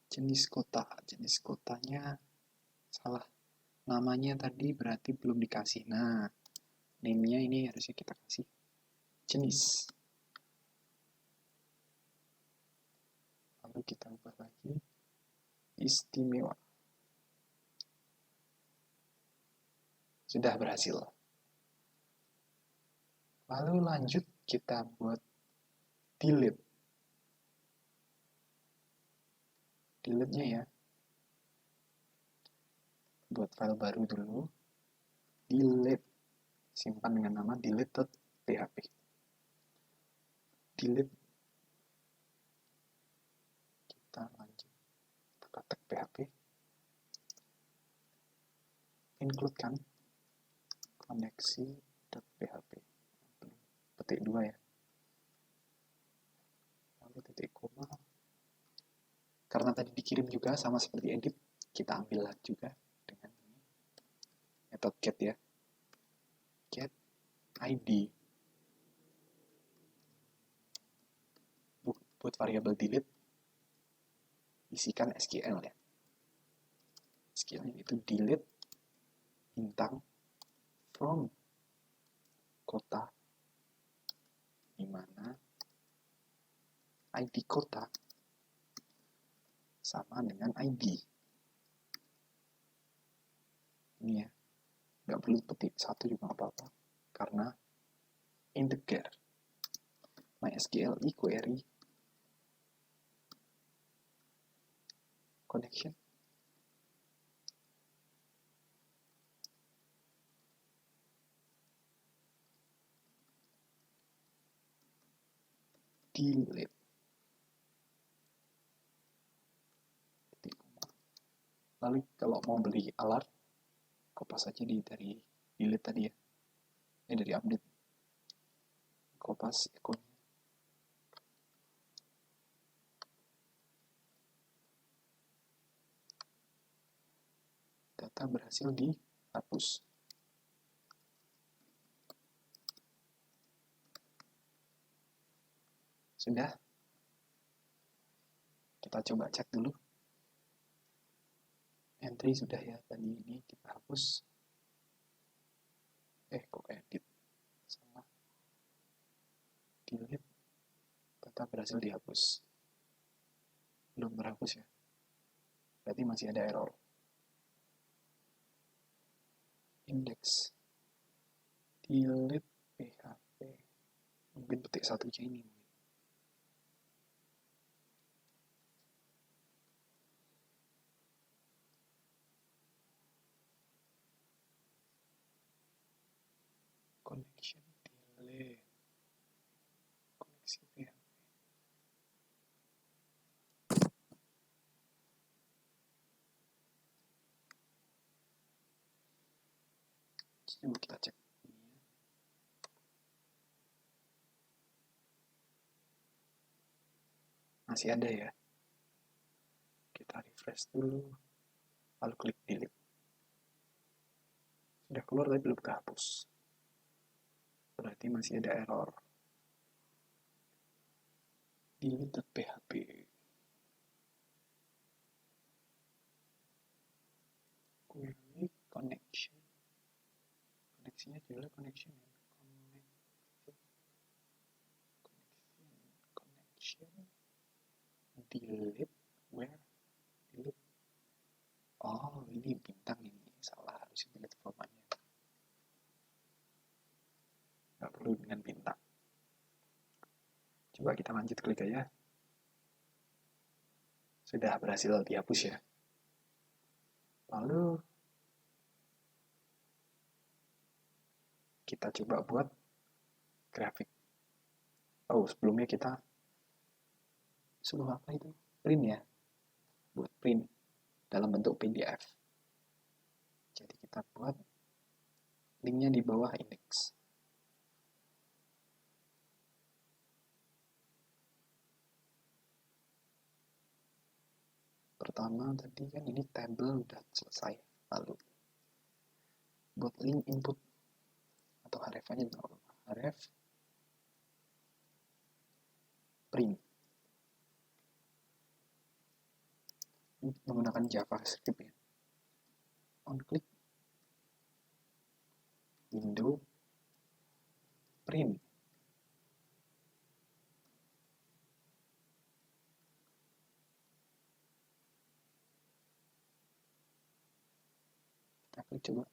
Jenis kota. Jenis kotanya salah. Namanya tadi berarti belum dikasih. Nah, name-nya ini harusnya kita kasih jenis. Lalu kita ubah lagi. Istimewa. Sudah berhasil. Lalu lanjut kita buat delete. Delete-nya ya. Buat file baru dulu. Delete. Simpan dengan nama delete.php. Delete. Kita lanjut. Buka tag PHP. Include kan. Koneksi.php. Petik 2 ya. Lalu titik koma. Karena tadi dikirim juga sama seperti edit, kita ambil juga dengan ini. Metode get ya. Get ID. Buat variabel delete, isikan SQL ya. SQL itu delete bintang from kota, di mana ID kota sama dengan ID. Ini ya, nggak perlu petik satu juga nggak apa-apa, karena integer. MySQL query connection. delete. Lalu kalau mau beli alert, kopas aja dari delete tadi ya, dari update, kopas ikonnya. Data berhasil dihapus. Sudah? Kita coba cek dulu. Entry sudah ya, tadi ini kita hapus. Kok edit? Salah. Delete. Data berhasil dihapus. Belum terhapus ya. Berarti masih ada error. Index. Delete PHP. Mungkin petik 1C ini. Connection delay. Koneksi PHP. Coba kita cek. Masih ada ya. Kita refresh dulu. Lalu klik delete. Sudah keluar tapi belum kehapus. Berarti masih ada error. Delete.php. Query connection. Koneksinya juga connection. Connection. Delete. Where? Delete. Oh, ini bintang ini. Salah, harus delete formanya. Nggak perlu dengan bintang. Coba kita lanjut klik aja. Sudah berhasil dihapus ya. Lalu kita coba buat grafik. Oh, sebelumnya kita apa itu? Print ya. Buat print dalam bentuk PDF. Jadi kita buat linknya di bawah index. Pertama tadi kan ini table udah selesai. Lalu buat link input atau href aja, href print menggunakan JavaScript ya. On click window print. Kita klik coba.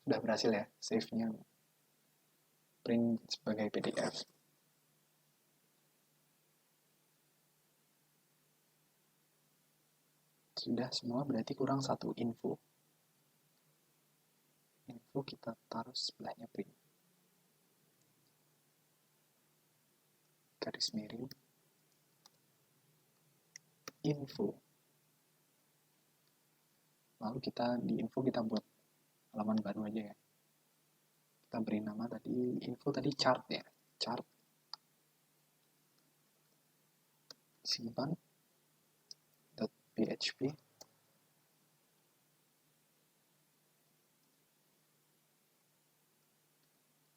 Sudah berhasil ya, save-nya print sebagai PDF. Sudah semua, berarti kurang satu info. Info kita taruh sebelahnya print. Garis miring. Info. Lalu di info kita buat halaman baru aja ya. Kita beri nama tadi, info tadi chart ya. Chart. Simpan. .php.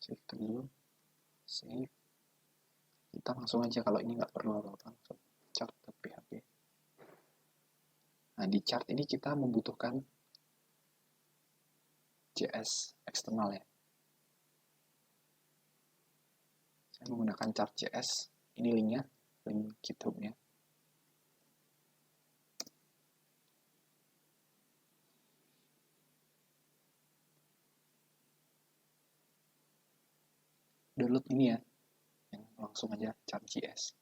Save dulu. Save. Kita langsung aja, kalau ini nggak perlu apa-apa. Chart.php. Nah, di chart ini kita membutuhkan JS eksternal ya. Saya menggunakan chart.js. Ini linknya, link GitHub-nya. Download ini ya, yang langsung aja chart.js.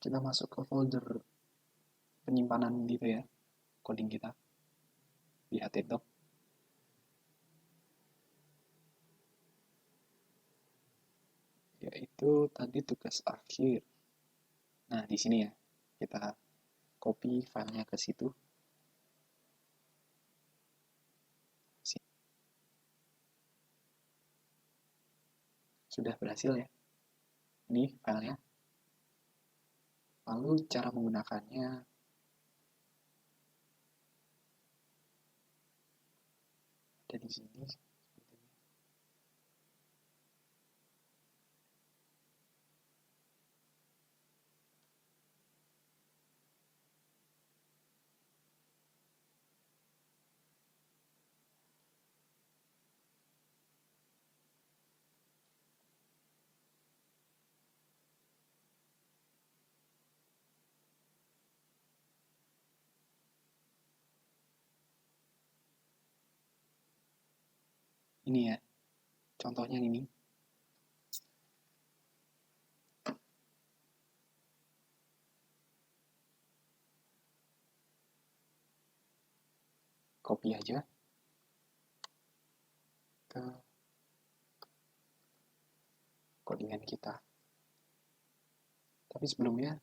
kita masuk ke folder penyimpanan gitu ya, coding kita. Lihat itu. Yaitu tadi tugas akhir. Nah, di sini ya, kita copy filenya ke situ. Sudah berhasil ya. Ini filenya. Lalu cara menggunakannya ada di sini. Ini ya, contohnya ini. Copy aja ke codingan kita. Tapi sebelumnya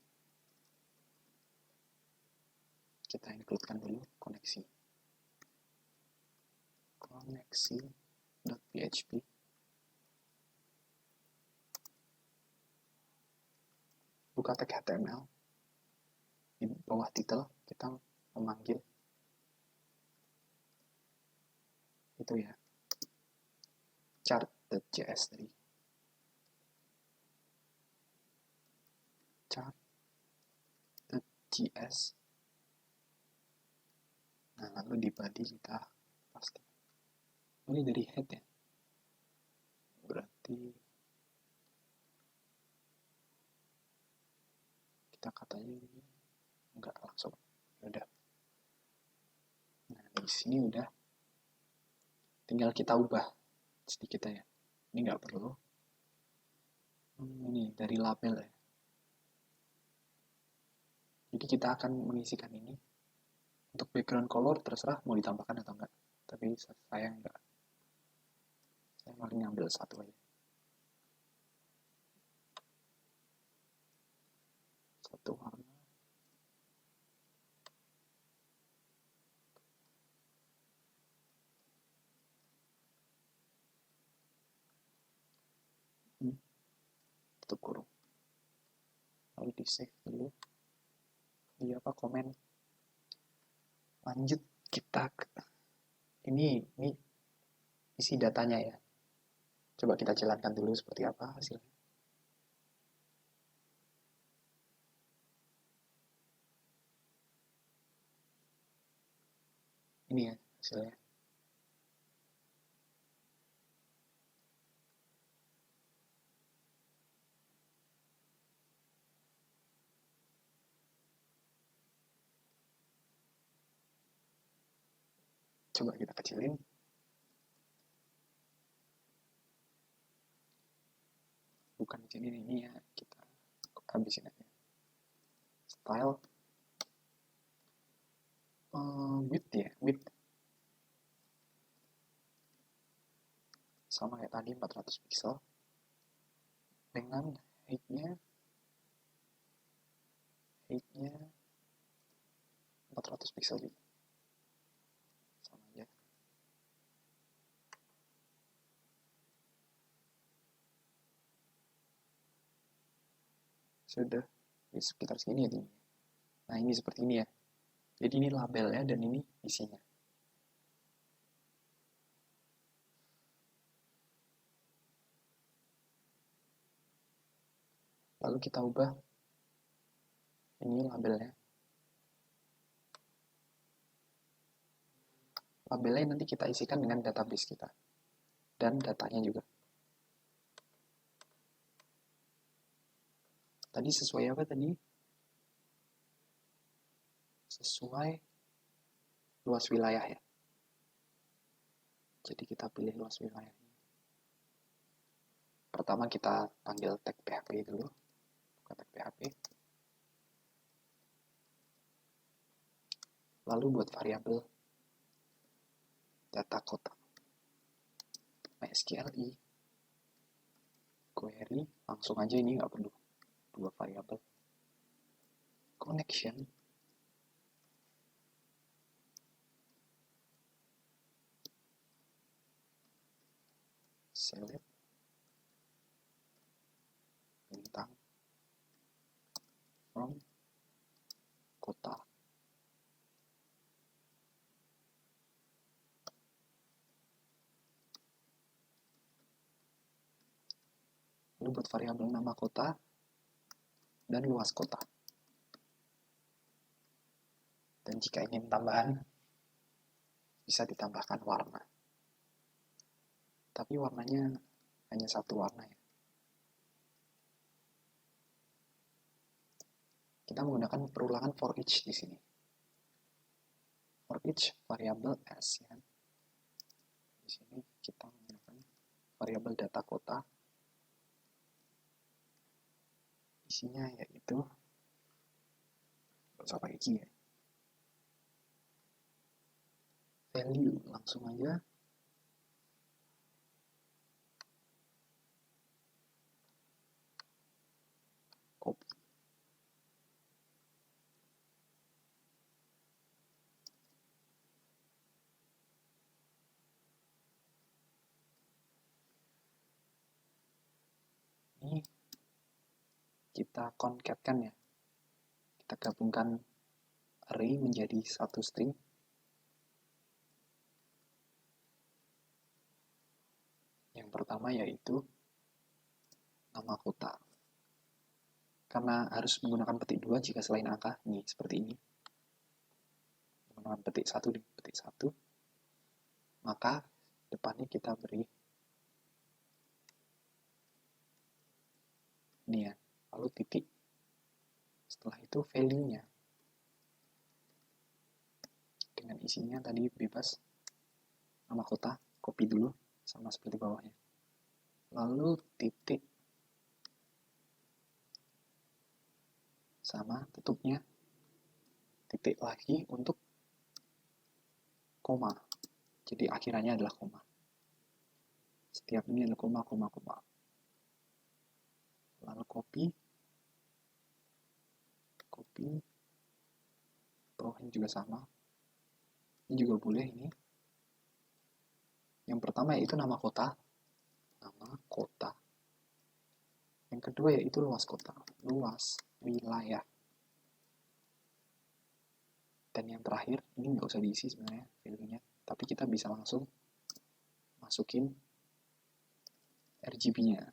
kita includekan dulu koneksi. Koneksi.php. Buka tag HTML. Di bawah title kita memanggil itu ya, chart.js tadi. Chart.js. Nah, lalu di body kita pasti. Ini dari head ya. Berarti kita katanya ini enggak langsung. Udah. Nah, di sini udah. Tinggal kita ubah sedikit ya. Ini nggak perlu. Ini dari label ya. Jadi kita akan mengisikan ini. Untuk background color terserah mau ditambahkan atau enggak. Tapi saya enggak. Saya paling ngambil satu aja. Satu warna. Tutup kurung. Lalu di save dulu. Di apa komen. Lanjut kita ini isi datanya ya. Coba kita jalankan dulu seperti apa hasilnya. Ini ya hasilnya. Coba kita kecilin. Bukan di sini, ini ya, kita habisin aja. Style. Width ya, width. Sama kayak tadi 400 pixel. Dengan height-nya 400 pixel juga. Sama aja. Sudah di sekitar sini ya tingginya. Nah, ini seperti ini ya. Jadi ini labelnya dan ini isinya. Lalu kita ubah ini labelnya. Labelnya nanti kita isikan dengan database kita. Dan datanya juga. Tadi sesuai apa tadi? Sesuai luas wilayah ya. Jadi kita pilih luas wilayahnya. Pertama kita panggil tag PHP dulu. Buka tag PHP. Lalu buat variabel data kota, MySQL query, langsung aja, ini nggak perlu dua variabel. Connection select bintang from kota. Lalu buat variabel nama kota dan luas kota. Dan jika ingin tambahan, bisa ditambahkan warna. Tapi warnanya hanya satu warna ya. Kita menggunakan perulangan for each di sini. For each variabel s ya. Di sini kita menggunakan variabel data kota. Isinya yaitu, nggak usah pakai key ya, value, langsung aja copy. Ini kita concatkan ya, kita gabungkan array menjadi satu string. Yang pertama yaitu nama kota. Karena harus menggunakan petik 2 jika selain angka, nih seperti ini. Menggunakan petik 1 di petik 1, maka depannya kita beri ini ya, lalu titik. Setelah itu value-nya. Dengan isinya tadi bebas, nama kota, copy dulu, sama seperti bawahnya. Lalu titik, sama tutupnya, titik lagi untuk koma. Jadi akhirannya adalah koma. Setiap ini adalah koma, koma, koma. Lalu copy, bawahnya juga sama. Ini juga boleh ini. Yang pertama yaitu nama kota. Yang kedua yaitu luas kota, luas wilayah. Dan yang terakhir, ini nggak usah diisi sebenarnya value-nya, tapi kita bisa langsung masukin RGB-nya.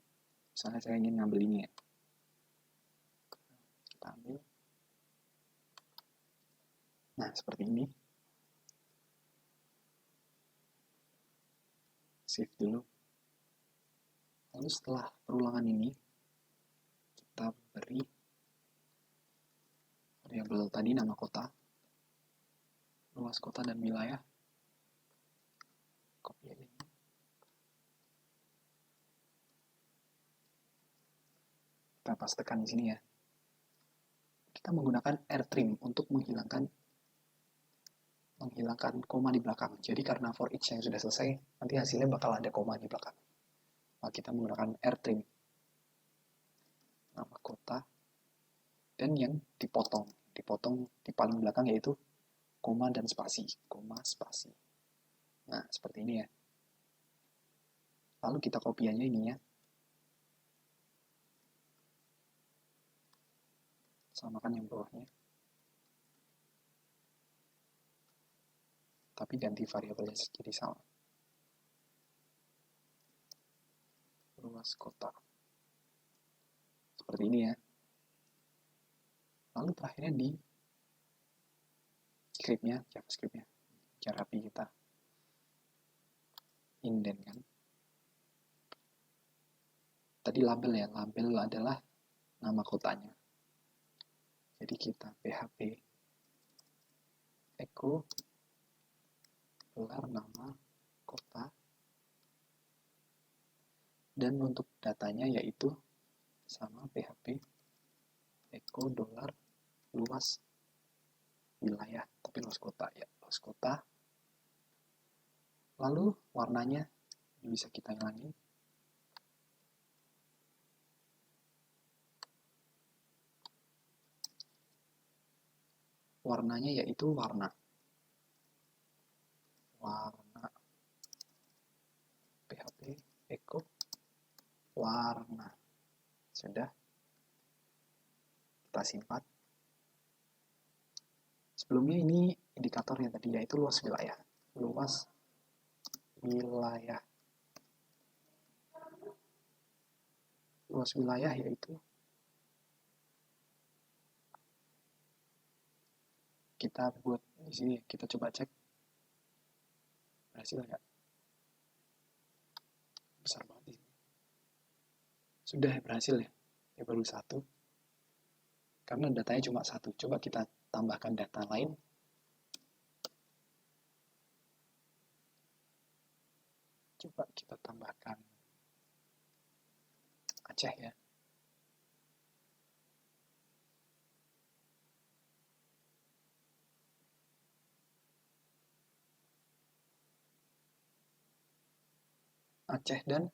Misalnya saya ingin ngambil ini ya. Kita ambil. Nah, seperti ini. Save dulu. Lalu setelah perulangan ini, kita beri variabel tadi nama kota, luas kota dan wilayah. Copy aja ini. Kita pastekan di sini ya. Kita menggunakan rtrim untuk menghilangkan koma di belakang. Jadi karena for each yang sudah selesai, nanti hasilnya bakal ada koma di belakang. Maka kita menggunakan rtrim. Nama kota. Dan yang dipotong di paling belakang yaitu koma dan spasi. Koma, spasi. Nah, seperti ini ya. Lalu kita copy aja ininya. Samakan yang bawahnya. Tapi ganti variabelnya jadi sama. Luas kota. Seperti ini ya. Lalu terakhirnya di scriptnya, JavaScriptnya. Cara rapi kita indent kan. Tadi label ya, label adalah nama kotanya. Jadi kita php echo gelar nama kota, dan untuk datanya yaitu sama php echo dolar luas wilayah.
copy luas kota ya, luas kota. Lalu warnanya bisa kita hilangin. Warnanya yaitu warna PHP echo warna. Sudah, kita simpan. Sebelumnya ini indikatornya tadi yaitu luas wilayah. Luas wilayah. Luas wilayah yaitu kita buat di sini, kita coba cek berhasil nggak? Besar banget ini. Sudah berhasil ya? Ya baru 1. Karena datanya cuma 1. Coba kita tambahkan data lain. Coba kita tambahkan Aceh ya. Aceh dan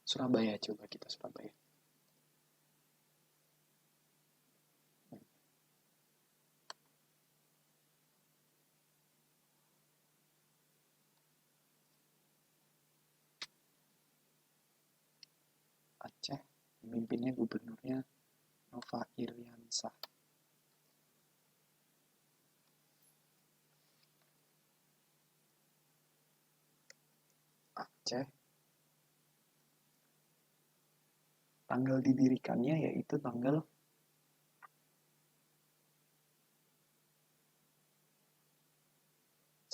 Surabaya, coba kita Surabaya. Aceh, pemimpinnya gubernurnya Nova Iriansah. Aceh. Tanggal didirikannya yaitu tanggal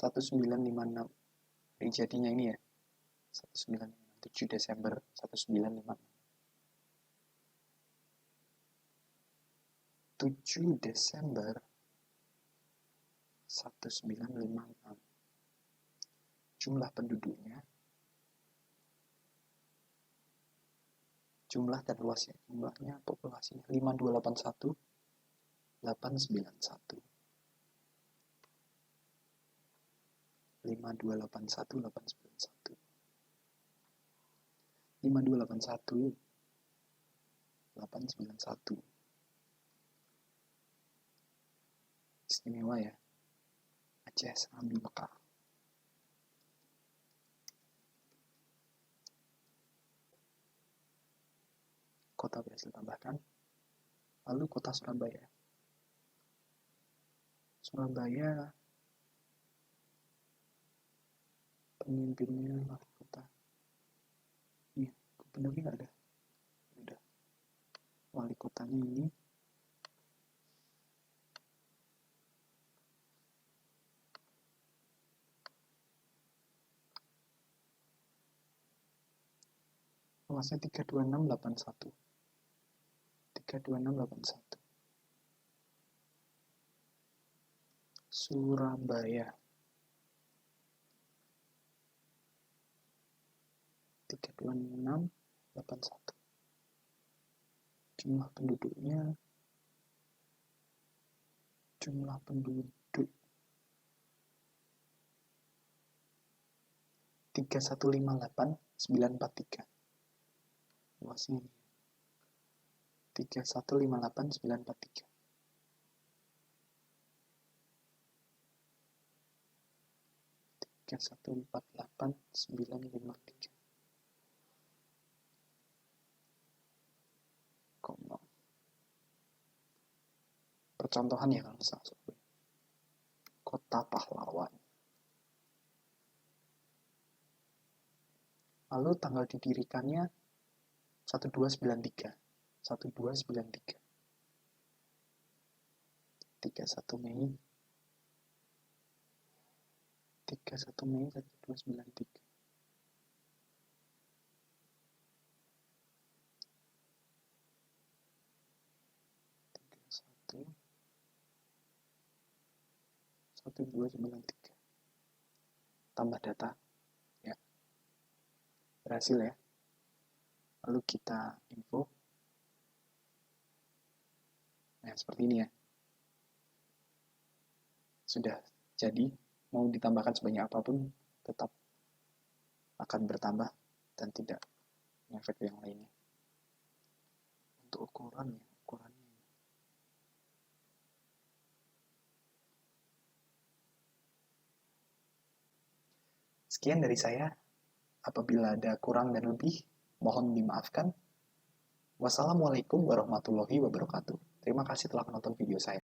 1956. Hari jadinya ini ya. 7 Desember 1956. 7 Desember 1956. Jumlah penduduknya, jumlah dan luasnya, jumlahnya populasinya 5281 891. 5281 891. 5281 891. Istimewa ya. Aceh Serambi Mekah. Kota berhasil tambahkan. Lalu kota Surabaya. Surabaya pemimpinnya wali kota. Iya, gubernurnya nggak ada. Udah. Wali kotanya ini luasnya 32681. 32681. Surabaya 32681. Jumlah penduduknya, jumlah penduduk 3158943. Luasnya 3158943. 3148953. Percontohan ya kalau misalnya Kota Pahlawan. Lalu tanggal didirikannya 1293. 1293. 31 Mei 1293. 1293. Tambah data ya, berhasil ya. Lalu kita info, nah seperti ini ya, sudah
Jadi, mau ditambahkan sebanyak apapun, tetap akan bertambah dan tidak ngefek yang lainnya. Untuk ukurannya sekian dari saya. Apabila ada kurang dan lebih, mohon dimaafkan. Wassalamualaikum warahmatullahi wabarakatuh. Terima kasih telah menonton video saya.